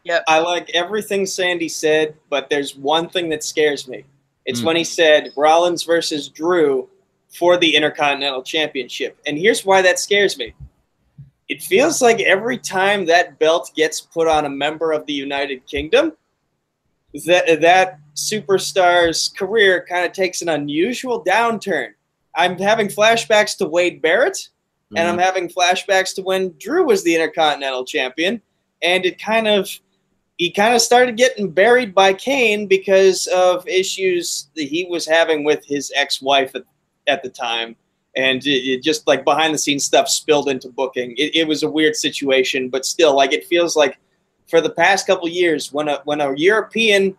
Yep.
I like everything Sandy said, but there's one thing that scares me. It's when he said Rollins versus Drew for the Intercontinental Championship. And here's why that scares me. It feels like every time that belt gets put on a member of the United Kingdom, that superstar's career kind of takes an unusual downturn. I'm having flashbacks to Wade Barrett, and I'm having flashbacks to when Drew was the Intercontinental Champion, and he kind of started getting buried by Kane because of issues that he was having with his ex-wife at the time. And it just like behind the scenes stuff spilled into booking. It was a weird situation, but still, like, it feels like for the past couple years, when a European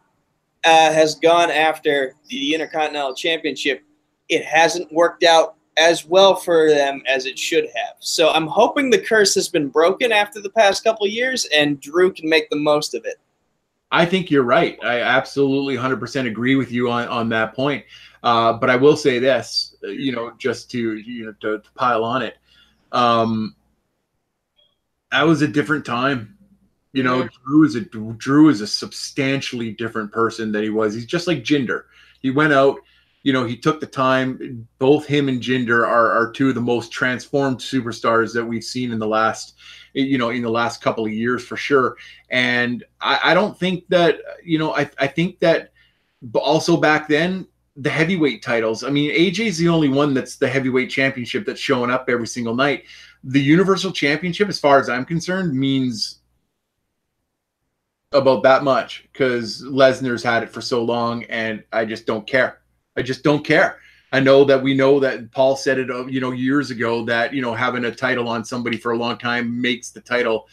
has gone after the Intercontinental Championship, it hasn't worked out as well for them as it should have. So I'm hoping the curse has been broken after the past couple of years, and Drew can make the most of it.
I think you're right. I absolutely 100% agree with you on that point. But I will say this, just to pile on it. That was a different time. Drew is a substantially different person than he was. He's just like Jinder. He went out, he took the time. Both him and Jinder are two of the most transformed superstars that we've seen in the last couple of years for sure. And I don't think that, I think that also back then, the heavyweight titles, I mean, AJ's the only one that's the heavyweight championship that's showing up every single night. The Universal Championship, as far as I'm concerned, means about that much because Lesnar's had it for so long, and I just don't care. I just don't care. I know that Paul said it, years ago that, having a title on somebody for a long time makes the title,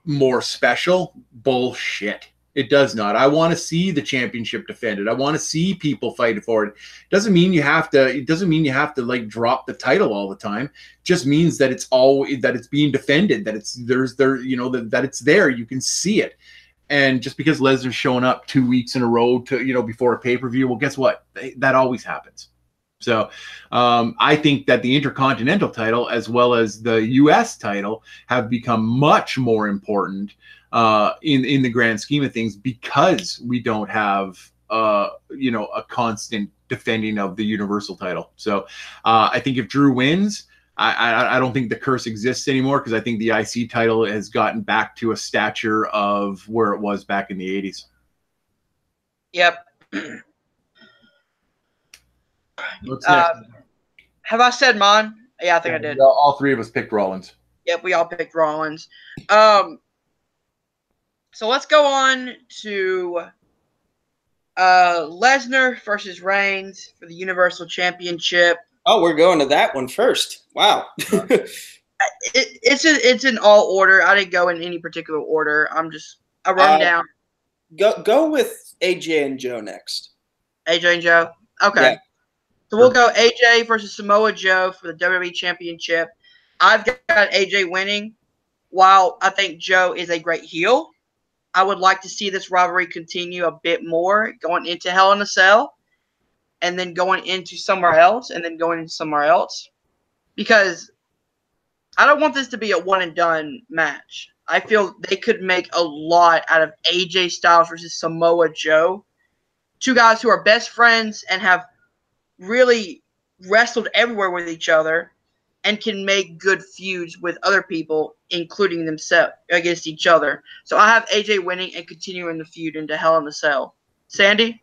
more special. Bullshit. It does not. I want to see the championship defended. I want to see people fight for it. Doesn't mean you have to like drop the title all the time. It just means that it's being defended, that it's there. You can see it. And just because Lesnar's showing up 2 weeks in a row to, before a pay-per-view, well, guess what? That always happens. So I think that the Intercontinental title as well as the U.S. title have become much more important in the grand scheme of things because we don't have a constant defending of the Universal title. So I think if Drew wins, I don't think the curse exists anymore because I think the IC title has gotten back to a stature of where it was back in the 80s.
Yep.
What's next?
Have I said mine? Yeah, I think I did.
All three of us picked Rollins.
Yep, we all picked Rollins. So let's go on to Lesnar versus Reigns for the Universal Championship.
Oh, we're going to that one first. Wow.
It's in all order. I didn't go in any particular order. I run down.
Go with AJ and Joe next.
AJ and Joe? Okay. Yeah. So we'll go AJ versus Samoa Joe for the WWE Championship. I've got AJ winning. While I think Joe is a great heel, I would like to see this rivalry continue a bit more, going into Hell in a Cell, and then going into somewhere else, and then going into somewhere else. Because I don't want this to be a one-and-done match. I feel they could make a lot out of AJ Styles versus Samoa Joe. Two guys who are best friends and have really wrestled everywhere with each other and can make good feuds with other people, including themselves, against each other. So I have AJ winning and continuing the feud into Hell in a Cell. Sandy?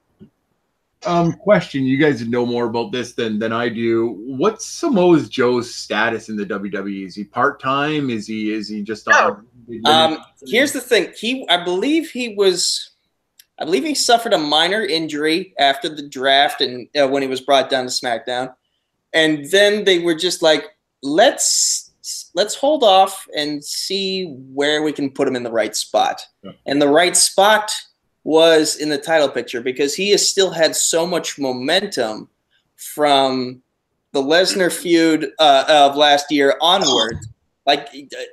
Question. You guys know more about this than I do. What's Samoa Joe's status in the WWE? Is he part-time? Is he just on?
Here's the thing. I believe he suffered a minor injury after the draft and when he was brought down to SmackDown. And then they were just like, let's hold off and see where we can put him in the right spot. Yeah. And the right spot was in the title picture because he has still had so much momentum from the Lesnar feud of last year onward. Like,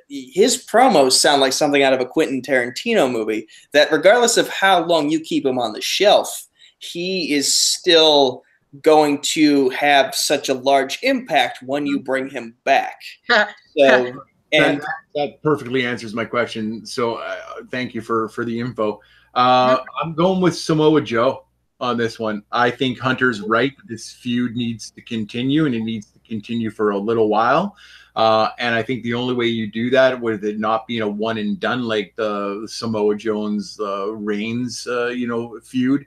his promos sound like something out of a Quentin Tarantino movie, that regardless of how long you keep him on the shelf, he is still going to have such a large impact when you bring him back. So, and
that perfectly answers my question. So Thank you for the info. I'm going with Samoa Joe on this one. I think Hunter's right. This feud needs to continue, and it needs to continue for a little while. And I think the only way you do that, with it not being a one and done like the Samoa Jones Reigns feud,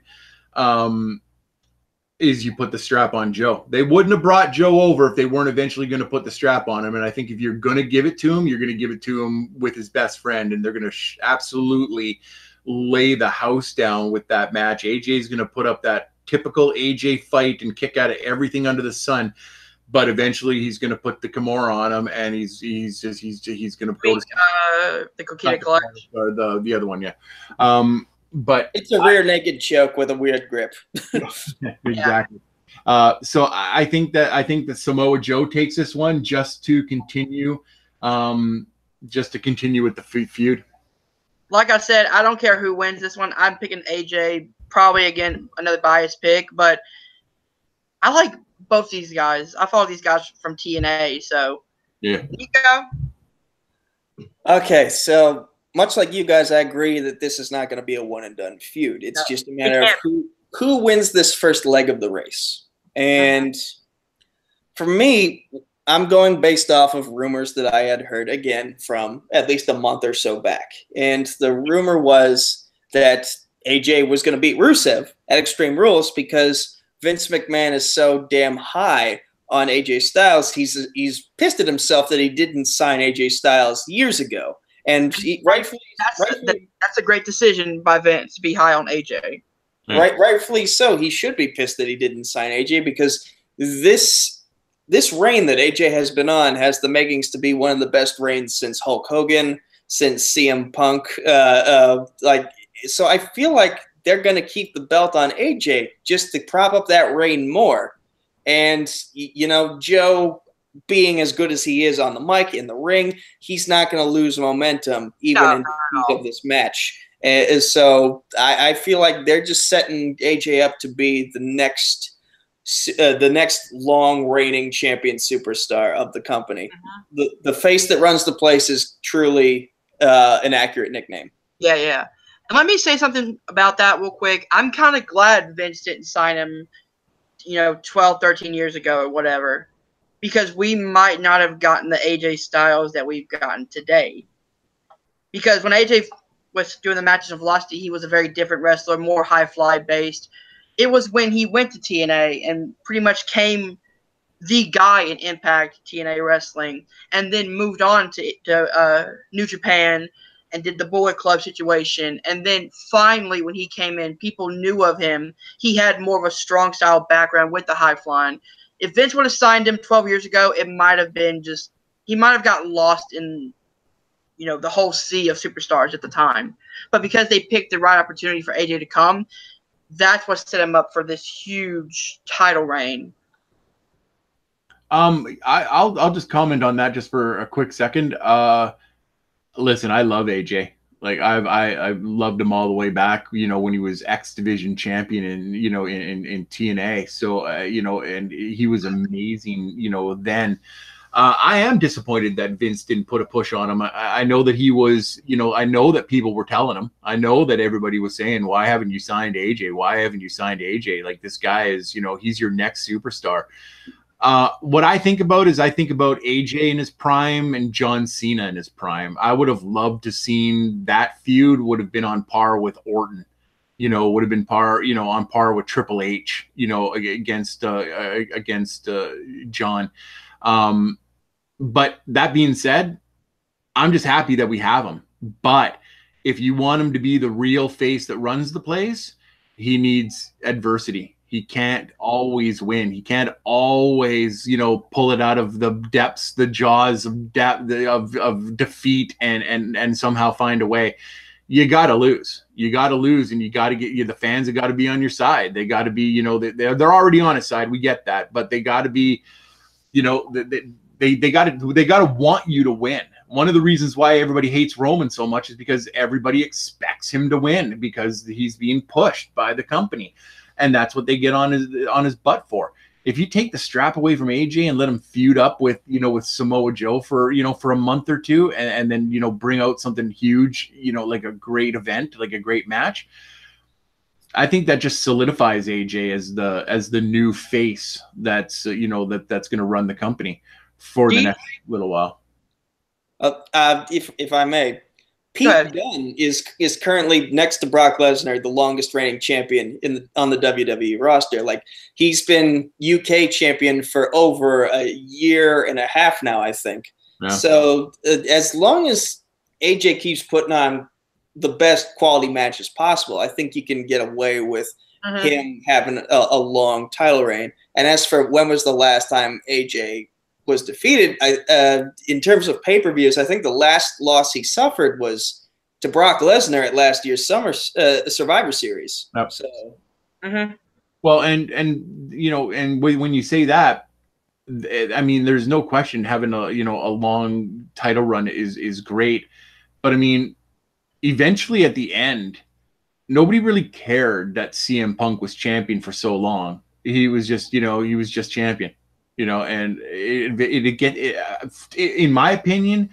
is you put the strap on Joe. They wouldn't have brought Joe over if they weren't eventually going to put the strap on him. And I think if you're going to give it to him, you're going to give it to him with his best friend, and they're going to absolutely lay the house down with that match. AJ is going to put up that typical AJ fight and kick out of everything under the sun, but eventually he's going to put the Kimura on him, and he's going to go to
the Coquina Clutch,
or the other one, yeah. But
it's a rear naked choke with a weird grip.
Exactly. So I think that Samoa Joe takes this one just to continue with the feud.
Like I said, I don't care who wins this one. I'm picking AJ. Probably, again, another biased pick, but I like both these guys. I follow these guys from TNA, so
yeah.
Nico?
Okay, so much like you guys, I agree that this is not going to be a one-and-done feud. It's just a matter of who wins this first leg of the race. And for me, I'm going based off of rumors that I had heard, again, from at least a month or so back. And the rumor was that AJ was going to beat Rusev at Extreme Rules because Vince McMahon is so damn high on AJ Styles. He's pissed at himself that he didn't sign AJ Styles years ago. And rightfully,
that's a great decision by Vince to be high on AJ.
Rightfully so. He should be pissed that he didn't sign AJ because this reign that AJ has been on has the makings to be one of the best reigns since Hulk Hogan, since CM Punk. So I feel like they're going to keep the belt on AJ just to prop up that reign more. And, Joe, being as good as he is on the mic, in the ring, he's not going to lose momentum even in the heat of this match. So I feel like they're just setting AJ up to be the next long reigning champion superstar of the company. The face that runs the place is truly an accurate nickname.
Yeah. And let me say something about that real quick. I'm kind of glad Vince didn't sign him, 12, 13 years ago or whatever, because we might not have gotten the AJ Styles that we've gotten today. Because when AJ was doing the matches of Velocity, he was a very different wrestler, more high fly based. It was when he went to TNA and pretty much came the guy in Impact TNA wrestling, and then moved on to New Japan and did the Bullet Club situation. And then finally, when he came in, people knew of him. He had more of a strong style background with the high flying. If Vince would have signed him 12 years ago, it might have been he might have gotten lost in, the whole sea of superstars at the time. But because they picked the right opportunity for AJ to come, that's what set him up for this huge title reign.
I'll just comment on that just for a quick second. Listen, I love AJ. Like I've loved him all the way back, when he was X Division champion and in TNA. So and he was amazing, then. I am disappointed that Vince didn't put a push on him. I know that he was, I know that people were telling him. I know that everybody was saying, why haven't you signed AJ? Why haven't you signed AJ? Like, this guy is, he's your next superstar. What I think about is AJ in his prime and John Cena in his prime. I would have loved to seen that feud would have been on par with Orton, would have been on par with Triple H, against John. But that being said, I'm just happy that we have him. But if you want him to be the real face that runs the place, he needs adversity. He can't always win. He can't always, pull it out of the depths, the jaws of defeat and somehow find a way. You got to lose. You got to lose, and you got to get the fans have got to be on your side. They got to be, they're already on his side. We get that, but they got to be, they got to want you to win. One of the reasons why everybody hates Roman so much is because everybody expects him to win because he's being pushed by the company. And that's what they get on his butt for. if you take the strap away from AJ and let him feud up with, with Samoa Joe for, for a month or two, and then, bring out something huge, like a great event, like a great match, I think that just solidifies AJ as the new face that's, that's going to run the company for the next little while.
If I may, Pete Dunne is currently next to Brock Lesnar, the longest reigning champion on the WWE roster. Like, he's been UK champion for over a year and a half now, I think. Yeah. So as long as AJ keeps putting on the best quality matches possible, I think you can get away with him having a long title reign. And as for when was the last time AJ was defeated, in terms of pay-per-views, I think the last loss he suffered was to Brock Lesnar at last year's Survivor Series.
Yep. So, well, and when you say that, I mean, there's no question having a long title run is great, but I mean, eventually at the end, nobody really cared that CM Punk was champion for so long. He was just champion. And in my opinion,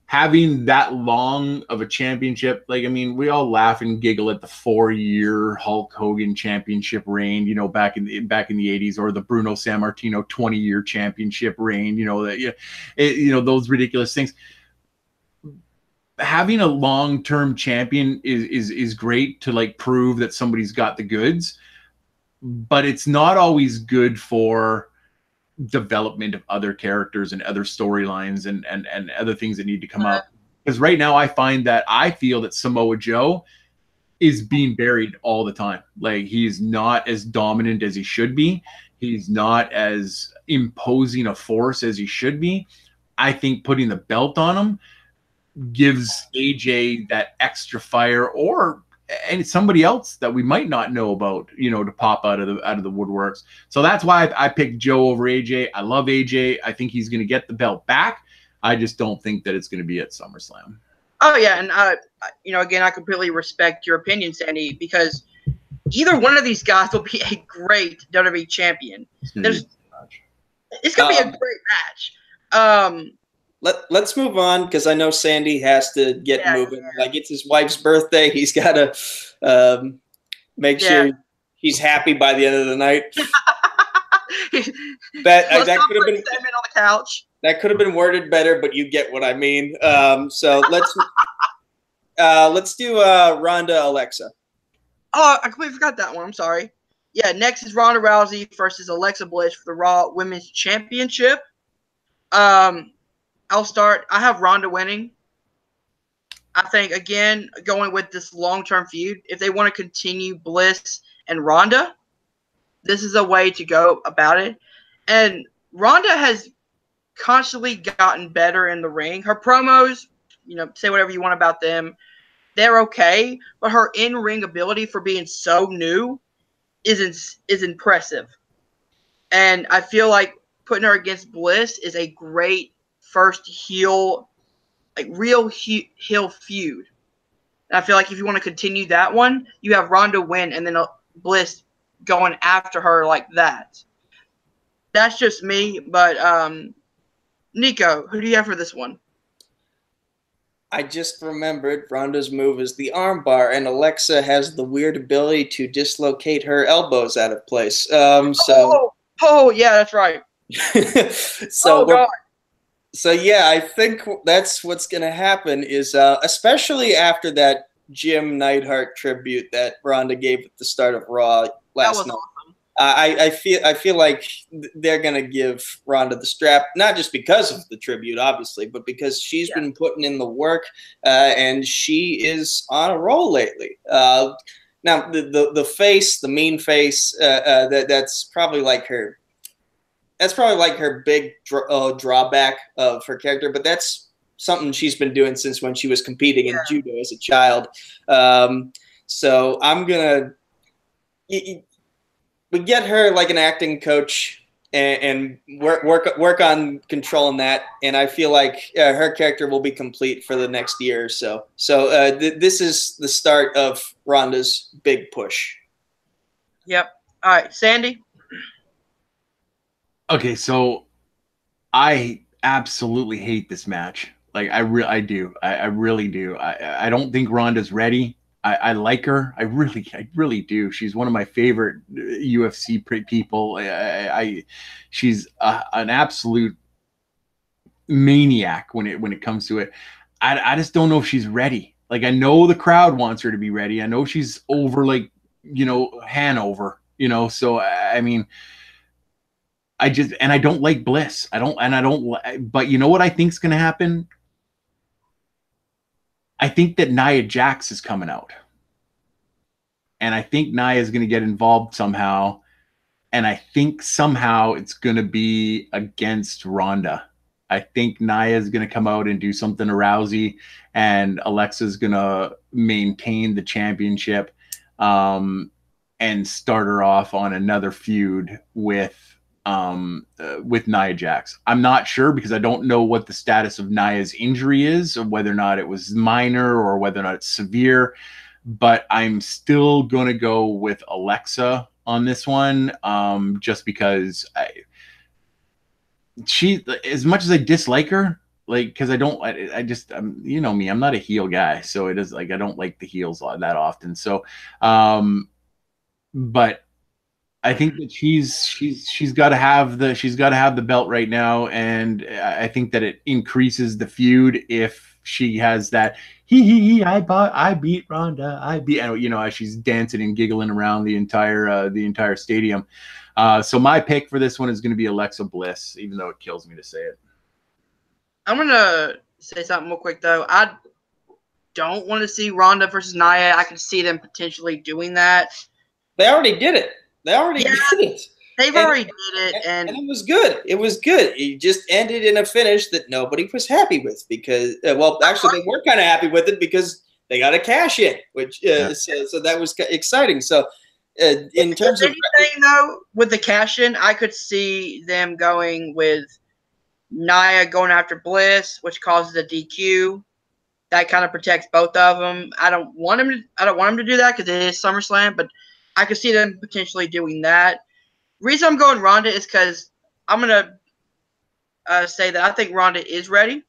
having that long of a championship, like, I mean, we all laugh and giggle at the 4-year Hulk Hogan championship reign, back in the 80s, or the Bruno Sammartino 20-year championship reign, those ridiculous things. Having a long-term champion is great to, like, prove that somebody's got the goods, but it's not always good for development of other characters and other storylines and other things that need to come up. Because right now I feel that Samoa Joe is being buried all the time. Like, he's not as dominant as he should be. He's not as imposing a force as he should be. I think putting the belt on him gives AJ that extra fire, and somebody else that we might not know about, to pop out of the woodworks. So that's why I picked Joe over AJ. I love AJ. I think he's going to get the belt back. I just don't think that it's going to be at SummerSlam.
Oh yeah, and again, I completely respect your opinion, Sandy, because either one of these guys will be a great WWE champion. It's going to be a great match.
Let's move on, because I know Sandy has to get moving. Yeah. Like, it's his wife's birthday. He's got to make sure he's happy by the end of the night. that could have been
on the couch.
That could have been worded better, but you get what I mean. So let's do Ronda Alexa.
Oh, I completely forgot that one. I'm sorry. Yeah, next is Ronda Rousey versus Alexa Bliss for the Raw Women's Championship. I'll start. I have Ronda winning. I think, again, going with this long-term feud, if they want to continue Bliss and Ronda, this is a way to go about it. And Ronda has constantly gotten better in the ring. Her promos, say whatever you want about them, they're okay, but her in-ring ability for being so new is impressive. And I feel like putting her against Bliss is a great first heel, like real heel feud. And I feel like if you want to continue that one, you have Ronda win and then Bliss going after her like that. That's just me, but Nico, who do you have for this one?
I just remembered Ronda's move is the armbar, and Alexa has the weird ability to dislocate her elbows out of place.
Oh yeah, that's right.
God. So yeah, I think that's what's going to happen is, especially after that Jim Neidhart tribute that Ronda gave at the start of Raw last night. Awesome. I feel like they're going to give Ronda the strap, not just because of the tribute, obviously, but because she's been putting in the work, and she is on a roll lately. Now, the face, the mean face, that's probably like her. That's probably like her big drawback of her character, but that's something she's been doing since when she was competing in judo as a child. So I'm gonna we get her like an acting coach and work on controlling that, and I feel like her character will be complete for the next year or so. So this is the start of Ronda's big push.
Yep. All right, Sandy.
Okay, so I absolutely hate this match. Like I do. I really do. I don't think Ronda's ready. I like her. I really do. She's one of my favorite UFC people. She's an absolute maniac when it comes to it. I just don't know if she's ready. Like I know the crowd wants her to be ready. I know she's over like, Hanover, so I mean, I don't like Bliss. But you know what I think's going to happen? I think that Nia Jax is coming out. And I think Nia is going to get involved somehow. And I think somehow it's going to be against Ronda. I think Nia is going to come out and do something to Rousey, and Alexa's going to maintain the championship, and start her off on another feud with Nia Jax. I'm not sure because I don't know what the status of Nia's injury is, or whether or not it was minor or whether or not it's severe. But I'm still going to go with Alexa on this one, just because she, as much as I dislike her, like, because I just, you know me, I'm not a heel guy, so it is like I don't like the heels that often. So, but I think that she's got to have the belt right now, and I think that it increases the feud if she has that. I beat Ronda. As she's dancing and giggling around the entire stadium. So my pick for this one is going to be Alexa Bliss, even though it kills me to say it.
I'm gonna say something real quick though. I don't want to see Ronda versus Nia. I can see them potentially doing that.
They already did it. They've already did
it, and
it was good. It was good. It just ended in a finish that nobody was happy with because, actually, they were kind of happy with it because they got a cash in, which so that was exciting. So, in terms of
anything though, with the cash in, I could see them going with Nia going after Bliss, which causes a DQ. That kind of protects both of them. I don't want them to do that because it is SummerSlam, but I could see them potentially doing that. Reason I'm going Ronda is because I'm gonna say that I think Ronda is ready.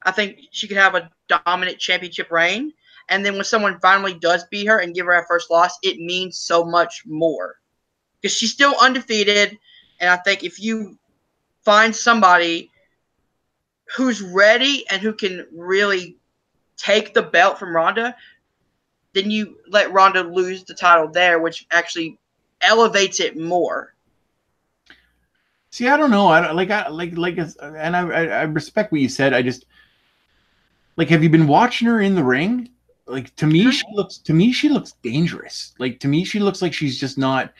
I think she could have a dominant championship reign, and then when someone finally does beat her and give her her first loss, it means so much more because she's still undefeated. And I think if you find somebody who's ready and who can really take the belt from Ronda, then you let Ronda lose the title there, which actually elevates it more.
See, I don't know. And I respect what you said. I just have you been watching her in the ring? Like to me, she looks dangerous. Like to me, she looks like she's just not.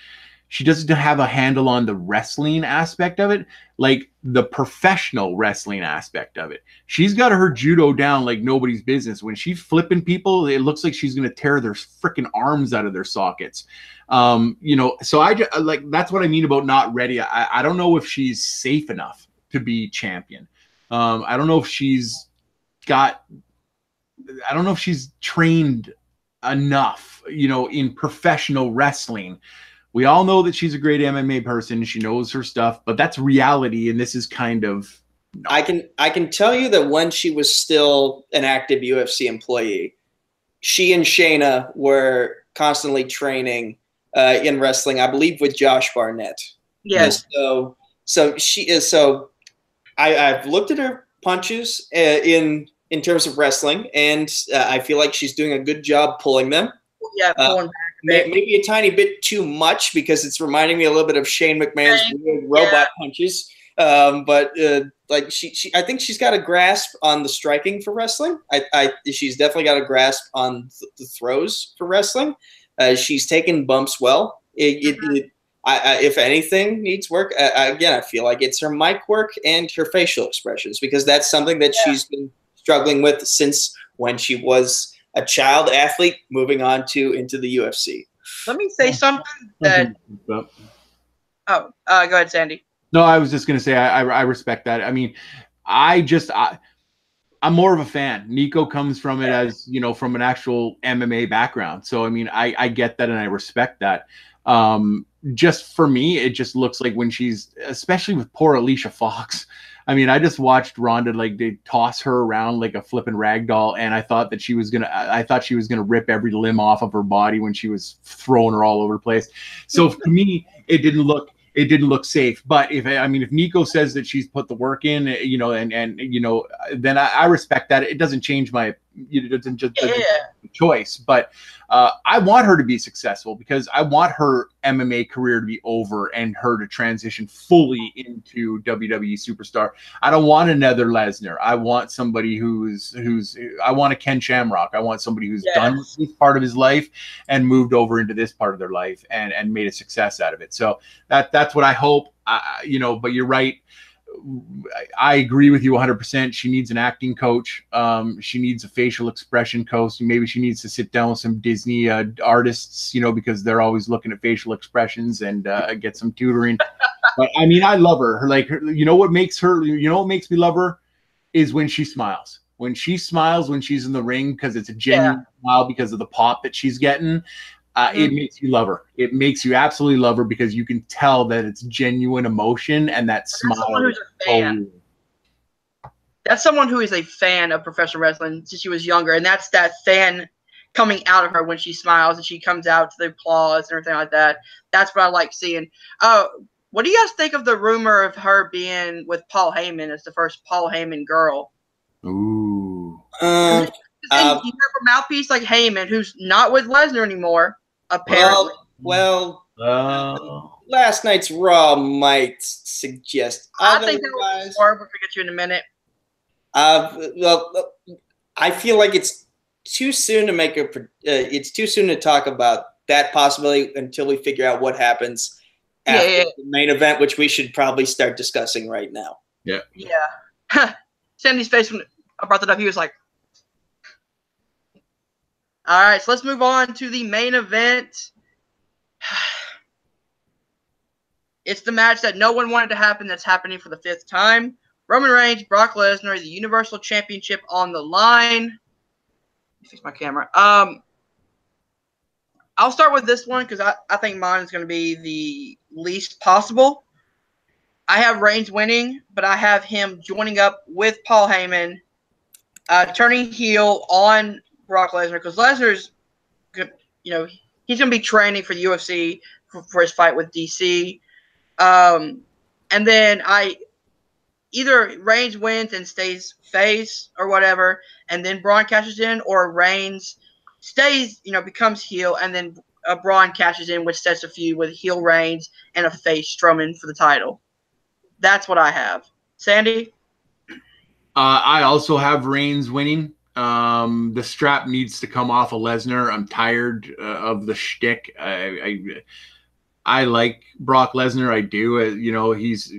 She doesn't have a handle on the wrestling aspect of it, like the professional wrestling aspect of it. She's got her judo down like nobody's business. When she's flipping people, it looks like she's going to tear their freaking arms out of their sockets. So I just, that's what I mean about not ready. I don't know if she's safe enough to be champion. I don't know if she's trained enough, in professional wrestling. We all know that she's a great MMA person. She knows her stuff, but that's reality. And this is kind of.
I can tell you that when she was still an active UFC employee, she and Shayna were constantly training in wrestling, I believe, with Josh Barnett.
Yes.
So she is. So I've looked at her punches in terms of wrestling, and I feel like she's doing a good job pulling them.
Yeah, pulling back.
Maybe a tiny bit too much because it's reminding me a little bit of Shane McMahon's weird robot punches. But I think she's got a grasp on the striking for wrestling. She's definitely got a grasp on the throws for wrestling. She's taken bumps well. If anything needs work, again, I feel like it's her mic work and her facial expressions because that's something that she's been struggling with since when she was a child athlete moving on into the UFC.
Let me say something that. Go ahead, Sandy.
No, I was just going to say I respect that. I mean, I'm more of a fan. Nico comes from it as from an actual MMA background, so I mean, I get that and I respect that. just for me, it just looks like when she's, especially with poor Alicia Fox. I mean, I just watched Ronda, like, they toss her around like a flippin' rag doll, and I thought she was gonna rip every limb off of her body when she was throwing her all over the place. So to me, it didn't look safe. But if Nico says that she's put the work in, you know, and you know, then I respect that. It doesn't change my choice, but I want her to be successful because I want her MMA career to be over and her to transition fully into WWE superstar. I don't want another Lesnar. I want somebody I want a Ken Shamrock. I want somebody who's done this part of his life and moved over into this part of their life and made a success out of it. So that's what I hope. You know, but you're right. I agree with you 100%. She needs an acting coach. She needs a facial expression coach. Maybe she needs to sit down with some Disney artists, you know, because they're always looking at facial expressions and get some tutoring. But I mean, I love her. You know what makes me love her is when she smiles. When she smiles when she's in the ring, because it's a genuine smile because of the pop that she's getting. It makes you love her. It makes you absolutely love her because you can tell that it's genuine emotion and that smile.
Someone who's a fan. That's someone who is a fan of professional wrestling since she was younger, and that's that fan coming out of her when she smiles and she comes out to the applause and everything like that. That's what I like seeing. What do you guys think of the rumor of her being with Paul Heyman as the first Paul Heyman girl?
Ooh.
You hear from mouthpiece like Heyman, who's not with Lesnar anymore. Apparently.
Well, last night's Raw might suggest
I think that was we'll get to in a minute.
Well, I feel like it's too soon to make it's too soon to talk about that possibility until we figure out what happens after the main event, which we should probably start discussing right now.
Yeah.
Yeah. Sandy's face when I brought that up, he was like, all right, so let's move on to the main event. It's the match that no one wanted to happen that's happening for the 5th time. Roman Reigns, Brock Lesnar, the Universal Championship on the line. Let me fix my camera. I'll start with this one because I think mine is going to be the least possible. I have Reigns winning, but I have him joining up with Paul Heyman, turning heel on Brock Lesnar because Lesnar's, you know, he's going to be training for the UFC for his fight with DC. And then either Reigns wins and stays face or whatever, and then Braun cashes in, or Reigns stays, you know, becomes heel, and then Braun cashes in, which sets a feud with heel Reigns and a face Strowman for the title. That's what I have. Sandy?
I also have Reigns winning. The strap needs to come off of Lesnar. I'm tired of the shtick. I like Brock Lesnar. I do. He's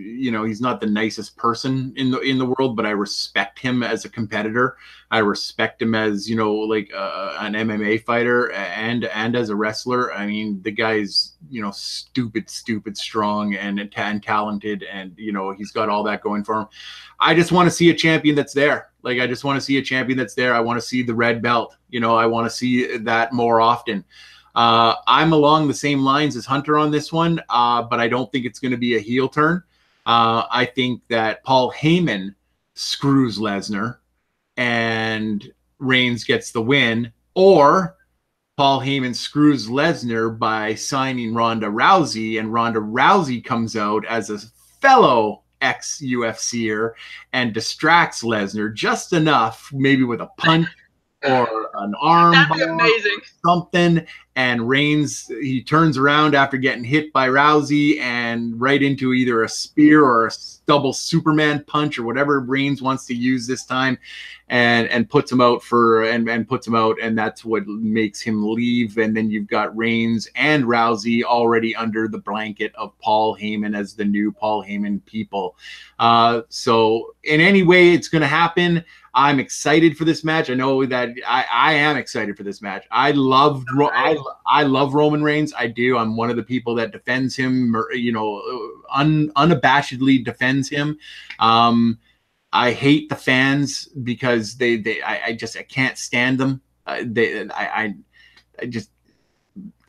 not the nicest person in the world, but I respect him as a competitor. I respect him as, an MMA fighter and as a wrestler. I mean, the guy's, stupid strong and talented, and he's got all that going for him. I just want to see a champion that's there. I just want to see a champion that's there. I want to see the red belt. I want to see that more often. I'm along the same lines as Hunter on this one, but I don't think it's going to be a heel turn. I think that Paul Heyman screws Lesnar and Reigns gets the win, or Paul Heyman screws Lesnar by signing Ronda Rousey, and Ronda Rousey comes out as a fellow ex-UFCer and distracts Lesnar just enough, maybe with a punch or an arm bar or something, and Reigns, he turns around after getting hit by Rousey and right into either a spear or a double Superman punch or whatever Reigns wants to use this time, and puts him out and that's what makes him leave. And then you've got Reigns and Rousey already under the blanket of Paul Heyman as the new Paul Heyman people. So in any way it's going to happen, I'm excited for this match. I know that I am excited for this match. I love Roman Reigns. I do. I'm one of the people that defends him, unabashedly defends him. I hate the fans because I can't stand them. I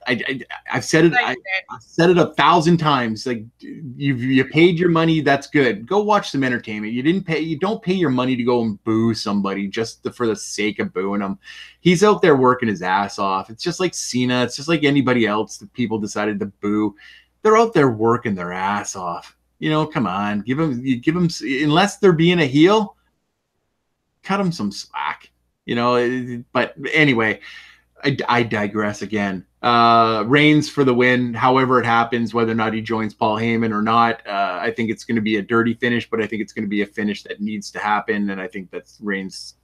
I've said it. I've said it 1,000 times. Like you paid your money. That's good. Go watch some entertainment. You didn't pay. You don't pay your money to go and boo somebody just for the sake of booing them. He's out there working his ass off. It's just like Cena. It's just like anybody else that people decided to boo. They're out there working their ass off. You know, come on, give them. Unless they're being a heel, cut them some slack. You know. But anyway. I digress again. Reigns for the win, however it happens, whether or not he joins Paul Heyman or not. I think it's going to be a dirty finish, but I think it's going to be a finish that needs to happen, and I think that Reigns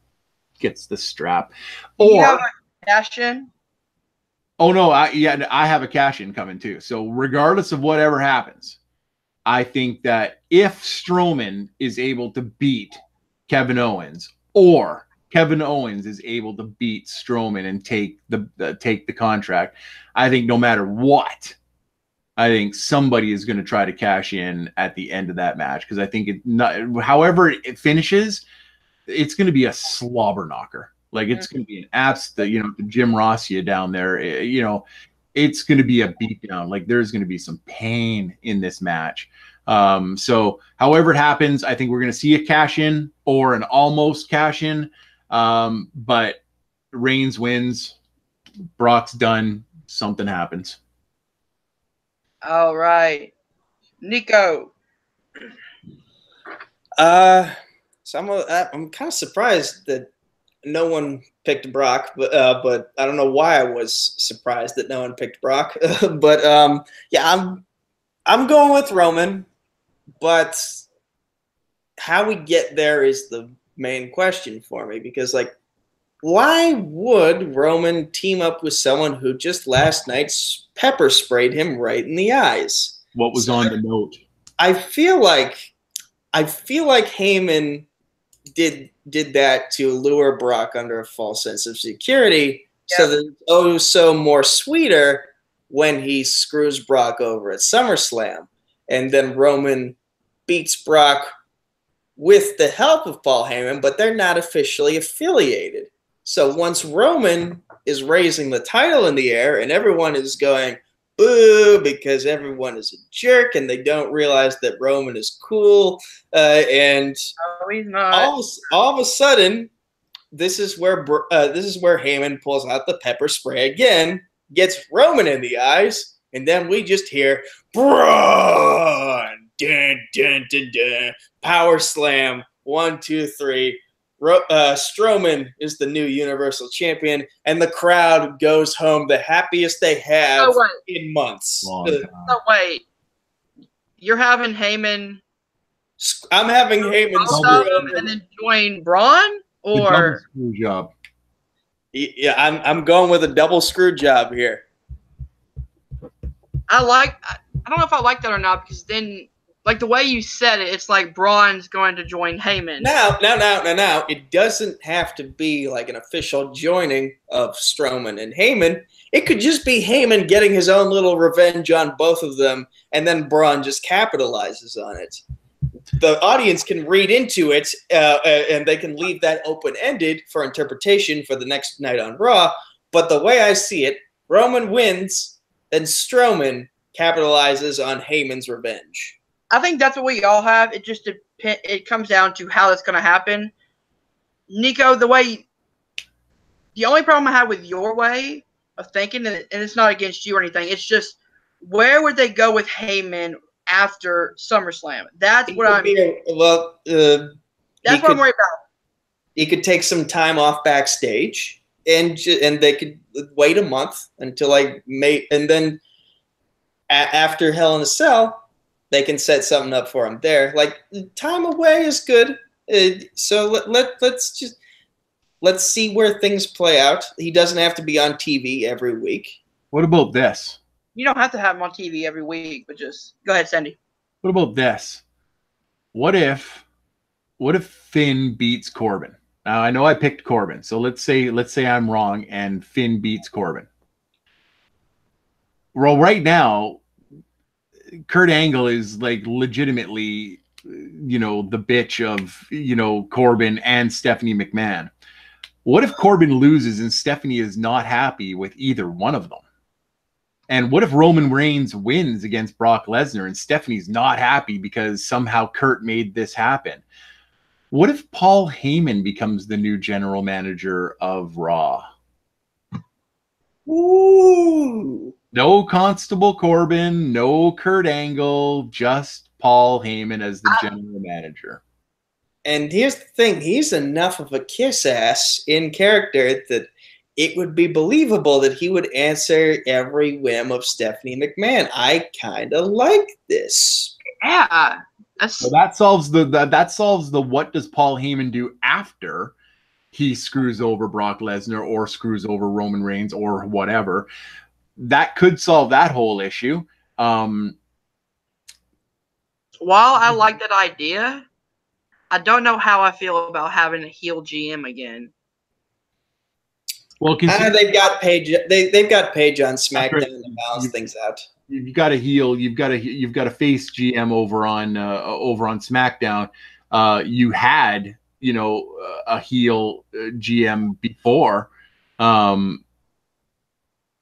gets the strap. Or
you have a cash in?
Oh, no, I have a cash-in coming too. So regardless of whatever happens, I think that if Strowman is able to beat Kevin Owens, or Kevin Owens is able to beat Strowman and take the contract, I think no matter what, I think somebody is going to try to cash in at the end of that match, because I think however it finishes, it's going to be a slobber knocker. Like it's going to be an the Jim Rossiya down there. It's going to be a beatdown. Like there's going to be some pain in this match. So however it happens, I think we're going to see a cash in or an almost cash in. But Reigns wins, Brock's done, something happens.
All right. Nico.
So I'm kind of surprised that no one picked Brock, but I don't know why I was surprised that no one picked Brock. But yeah, I'm going with Roman, but how we get there is the main question for me, because like, why would Roman team up with someone who just last night pepper sprayed him right in the eyes?
What was on the note?
I feel like Heyman did that to lure Brock under a false sense of security, so that it's so more sweeter when he screws Brock over at SummerSlam, and then Roman beats Brock with the help of Paul Heyman, but they're not officially affiliated. So once Roman is raising the title in the air and everyone is going boo because everyone is a jerk and they don't realize that Roman is cool, and
he's not.
All of a sudden, this is where Heyman pulls out the pepper spray again, gets Roman in the eyes, and then we just hear Braun. Dun, dun, dun, dun. Power slam. 1, 2, 3. Strowman is the new Universal Champion, and the crowd goes home the happiest they have in months.
Wait. You're having Heyman?
I'm having Heyman
and then join Braun? Or
screw job.
Yeah, I'm going with a double screw job here.
I don't know if I like that or not, because then, like the way you said it, it's like Braun's going to join Heyman.
Now. It doesn't have to be like an official joining of Strowman and Heyman. It could just be Heyman getting his own little revenge on both of them, and then Braun just capitalizes on it. The audience can read into it, and they can leave that open-ended for interpretation for the next night on Raw. But the way I see it, Roman wins, then Strowman capitalizes on Heyman's revenge.
I think that's what we all have. It comes down to how that's going to happen. Nico, the only problem I have with your way of thinking, and it's not against you or anything, it's just where would they go with Heyman after SummerSlam? That's what I'm. That's what I'm worried about.
He could take some time off backstage, and they could wait a month until and then after Hell in a Cell, they can set something up for him there. Like, time away is good. So let's see where things play out. He doesn't have to be on TV every week.
What about this?
You don't have to have him on TV every week, but just go ahead, Sandy.
What about this? What if Finn beats Corbin? Now I know I picked Corbin, so let's say I'm wrong and Finn beats Corbin. Well, right now, Kurt Angle is like legitimately, the bitch of, Corbin and Stephanie McMahon. What if Corbin loses and Stephanie is not happy with either one of them? And what if Roman Reigns wins against Brock Lesnar and Stephanie's not happy because somehow Kurt made this happen? What if Paul Heyman becomes the new general manager of Raw?
Ooh.
No Constable Corbin, no Kurt Angle, just Paul Heyman as the general manager.
And here's the thing, he's enough of a kiss ass in character that it would be believable that he would answer every whim of Stephanie McMahon. I kind of like this.
Yeah.
So that solves the what does Paul Heyman do after he screws over Brock Lesnar or screws over Roman Reigns or whatever. That could solve that whole issue.
While I like that idea, I don't know how I feel about having a heel GM again.
Well,
they've got Paige. They've got Paige on SmackDown to balance things out.
You've got a heel. You've got a face GM over on SmackDown. You had a heel GM before. Well,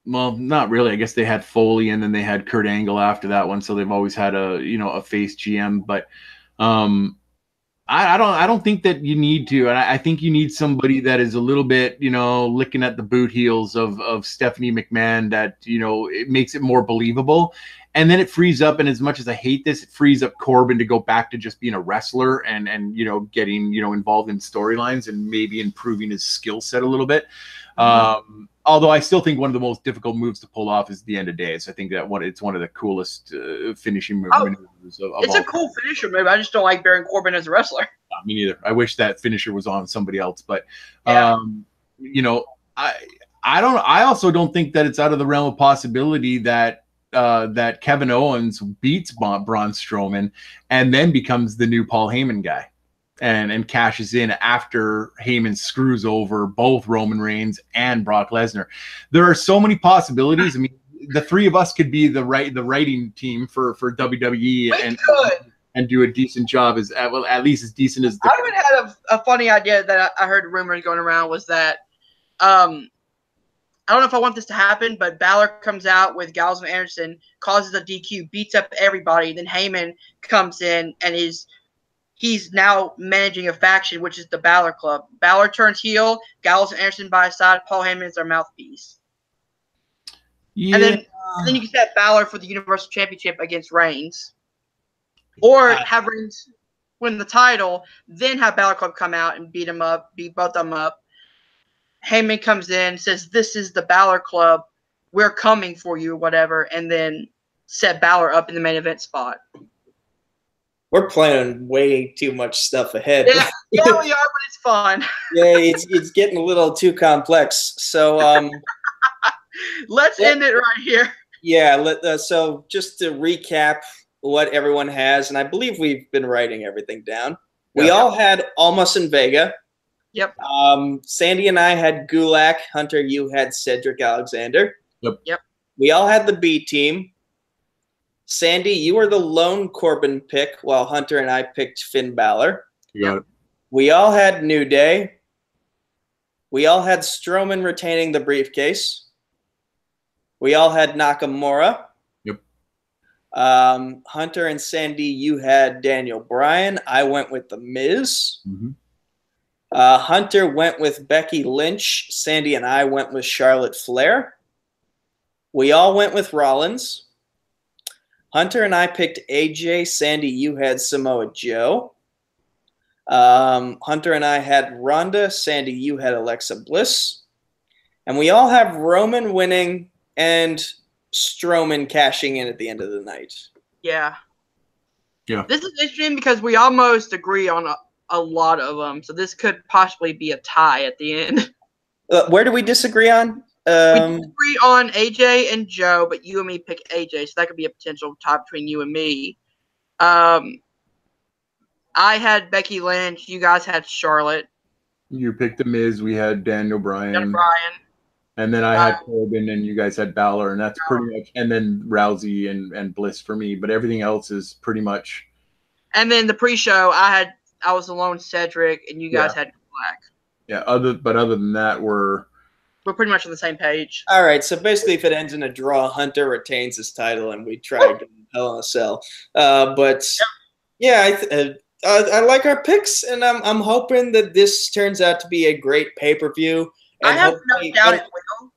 not really. I guess they had Foley and then they had Kurt Angle after that one. So they've always had a face GM. But I don't think that you need to. And I think you need somebody that is a little bit, licking at the boot heels of Stephanie McMahon that, it makes it more believable. And then it frees up. And as much as I hate this, it frees up Corbin to go back to just being a wrestler and getting, involved in storylines and maybe improving his skill set a little bit. Although I still think one of the most difficult moves to pull off is the end of days. I think that it's one of the coolest finishing moves.
It's a cool finisher move. I just don't like Baron Corbin as a wrestler.
Me neither. I wish that finisher was on somebody else. But
yeah.
I also don't think that it's out of the realm of possibility that Kevin Owens beats Braun Strowman and then becomes the new Paul Heyman guy. And cashes in after Heyman screws over both Roman Reigns and Brock Lesnar. There are so many possibilities. I mean, the three of us could be the writing team for WWE and do a decent job at least as decent as.
I even had a funny idea that I heard rumors going around was that I don't know if I want this to happen, but Balor comes out with Gallows and Anderson, causes a DQ, beats up everybody. Then Heyman comes in and he's now managing a faction, which is the Balor Club. Balor turns heel, Gallows and Anderson by his side, Paul Heyman is their mouthpiece.
Yeah.
And then you can set Balor for the Universal Championship against Reigns. Or have Reigns win the title, then have Balor Club come out and beat both of them up. Heyman comes in, says, "This is the Balor Club. We're coming for you," whatever, and then set Balor up in the main event spot.
We're planning way too much stuff ahead.
Yeah, we are, but it's fun.
Yeah, it's getting a little too complex. So
let's end it right here.
Yeah, so just to recap what everyone has, and I believe we've been writing everything down. We all had Almas and Vega.
Yep.
Sandy and I had Gulak. Hunter, you had Cedric Alexander.
Yep.
We all had the B team. Sandy, you were the lone Corbin pick, while Hunter and I picked Finn Balor.
You got it.
We all had New Day. We all had Strowman retaining the briefcase. We all had Nakamura.
Yep.
Hunter and Sandy, you had Daniel Bryan. I went with The Miz.
Mm-hmm.
Hunter went with Becky Lynch. Sandy and I went with Charlotte Flair. We all went with Rollins. Hunter and I picked AJ. Sandy, you had Samoa Joe. Hunter and I had Ronda. Sandy, you had Alexa Bliss. And we all have Roman winning and Strowman cashing in at the end of the night.
Yeah.
Yeah.
This is interesting because we almost agree on a lot of them. So this could possibly be a tie at the end.
Where do we disagree on?
We disagree on AJ and Joe, but you and me pick AJ, so that could be a potential tie between you and me. I had Becky Lynch. You guys had Charlotte.
You picked The Miz. We had Daniel Bryan. And then I had Corbin, and you guys had Balor, and that's pretty much. And then Rousey and Bliss for me, but everything else is pretty much.
And then the pre-show, I was alone Cedric, and you guys had Black.
Yeah. Other than that,
We're pretty much on the same page.
All right, so basically, if it ends in a draw, Hunter retains his title, and we try again in Hell in a Cell. But yeah, I like our picks, and I'm hoping that this turns out to be a great pay-per-view.
I have no doubt it will.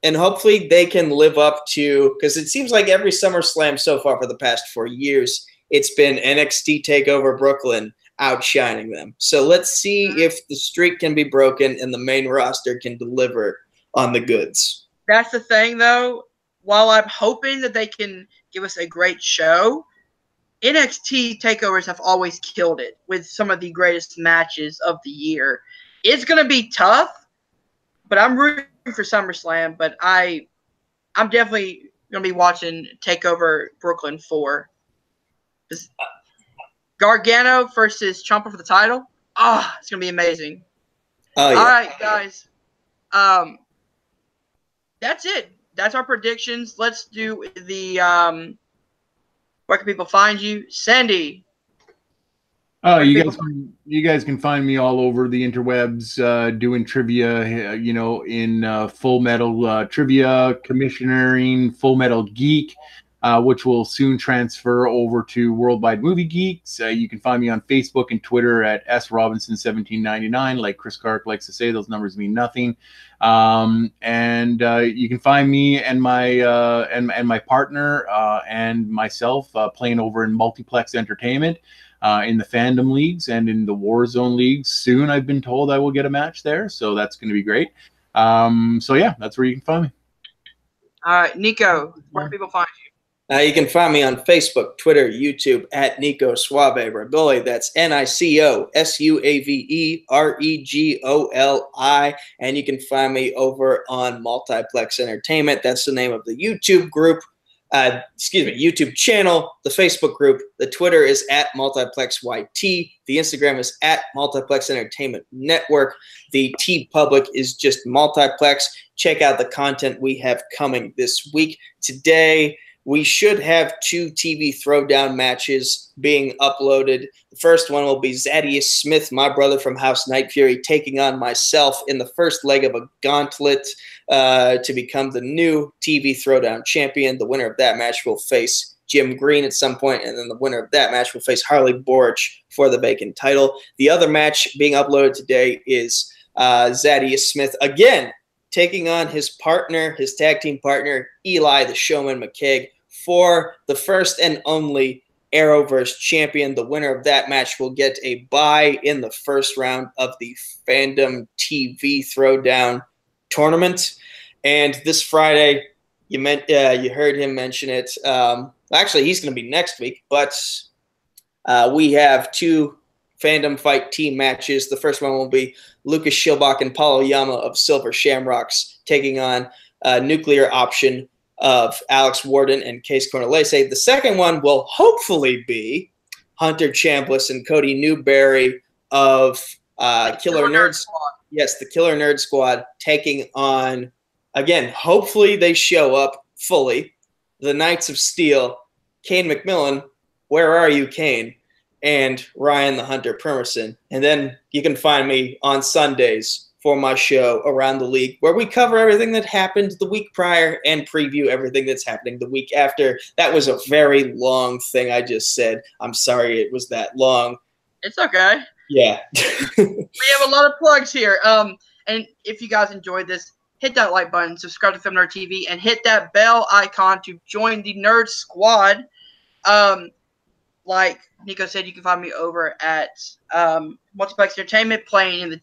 And hopefully they can live up to, because it seems like every SummerSlam so far for the past 4 years, it's been NXT TakeOver Brooklyn outshining them. So let's see if the streak can be broken and the main roster can deliver on the goods.
That's the thing, though. While I'm hoping that they can give us a great show, NXT takeovers have always killed it with some of the greatest matches of the year. It's going to be tough, but I'm rooting for SummerSlam. But I'm definitely going to be watching TakeOver Brooklyn 4. Gargano versus Ciampa for the title. It's going to be amazing.
Oh, yeah.
All right, guys. That's it. That's our predictions. Let's do the where can people find you? Sandy.
Oh, you guys can find me all over the interwebs doing trivia, in Full Metal Trivia, commissioning Full Metal Geek, which will soon transfer over to Worldwide Movie Geeks. You can find me on Facebook and Twitter at srobinson1799. Like Chris Clark likes to say, those numbers mean nothing. And you can find me and my partner and myself playing over in Multiplex Entertainment. In the fandom leagues and in the Warzone leagues. Soon, I've been told I will get a match there, so that's going to be great. So yeah, that's where you can find me.
All right, Nico, where can people find you?
You can find me on Facebook, Twitter, YouTube at Nico Suave Regoli. That's NicoSuaveRegoli. And you can find me over on Multiplex Entertainment. That's the name of the YouTube group. YouTube channel, the Facebook group. The Twitter is at MultiplexYT. The Instagram is at Multiplex Entertainment Network. The TeePublic is just Multiplex. Check out the content we have coming this week. Today, we should have 2 TV Throwdown matches being uploaded. The first one will be Zadius Smith, my brother from House Night Fury, taking on myself in the first leg of a gauntlet to become the new TV Throwdown champion. The winner of that match will face Jim Green at some point, and then the winner of that match will face Harley Borch for the vacant title. The other match being uploaded today is Zadius Smith again taking on his partner, his tag team partner, Eli the Showman McKaig, for the first and only Arrowverse champion. The winner of that match will get a bye in the first round of the Fandom TV Throwdown tournament. And this Friday, you heard him mention it. Actually, he's going to be next week, but we have 2 Fandom Fight team matches. The first one will be Lucas Schilbach and Paulo Yama of Silver Shamrocks taking on Nuclear Option of Alex Warden and Case Cornelese. The second one will hopefully be Hunter Chambliss and Cody Newberry of Killer Nerd Squad. Yes, the Killer Nerd Squad taking on, again, hopefully they show up fully, the Knights of Steel, Kane McMillan, where are you, Kane? And Ryan the Hunter Primerson. And then you can find me on Sundays for my show Around the League, where we cover everything that happened the week prior and preview everything that's happening the week after. That was a very long thing I just said. I'm sorry it was that long.
It's okay.
Yeah.
We have a lot of plugs here. And if you guys enjoyed this, hit that like button, subscribe to FilmNerd TV, and hit that bell icon to join the Nerd Squad. Like Nico said, you can find me over at Multiplex Entertainment playing in the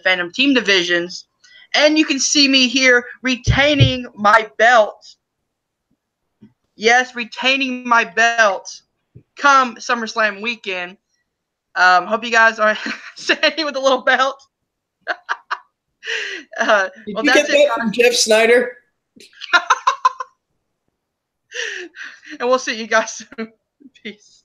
Fandom team divisions. And you can see me here retaining my belt. Yes, retaining my belt come SummerSlam weekend. Hope you guys are standing with a little belt.
Did you get that from Jeff Snyder?
And we'll see you guys soon. Peace.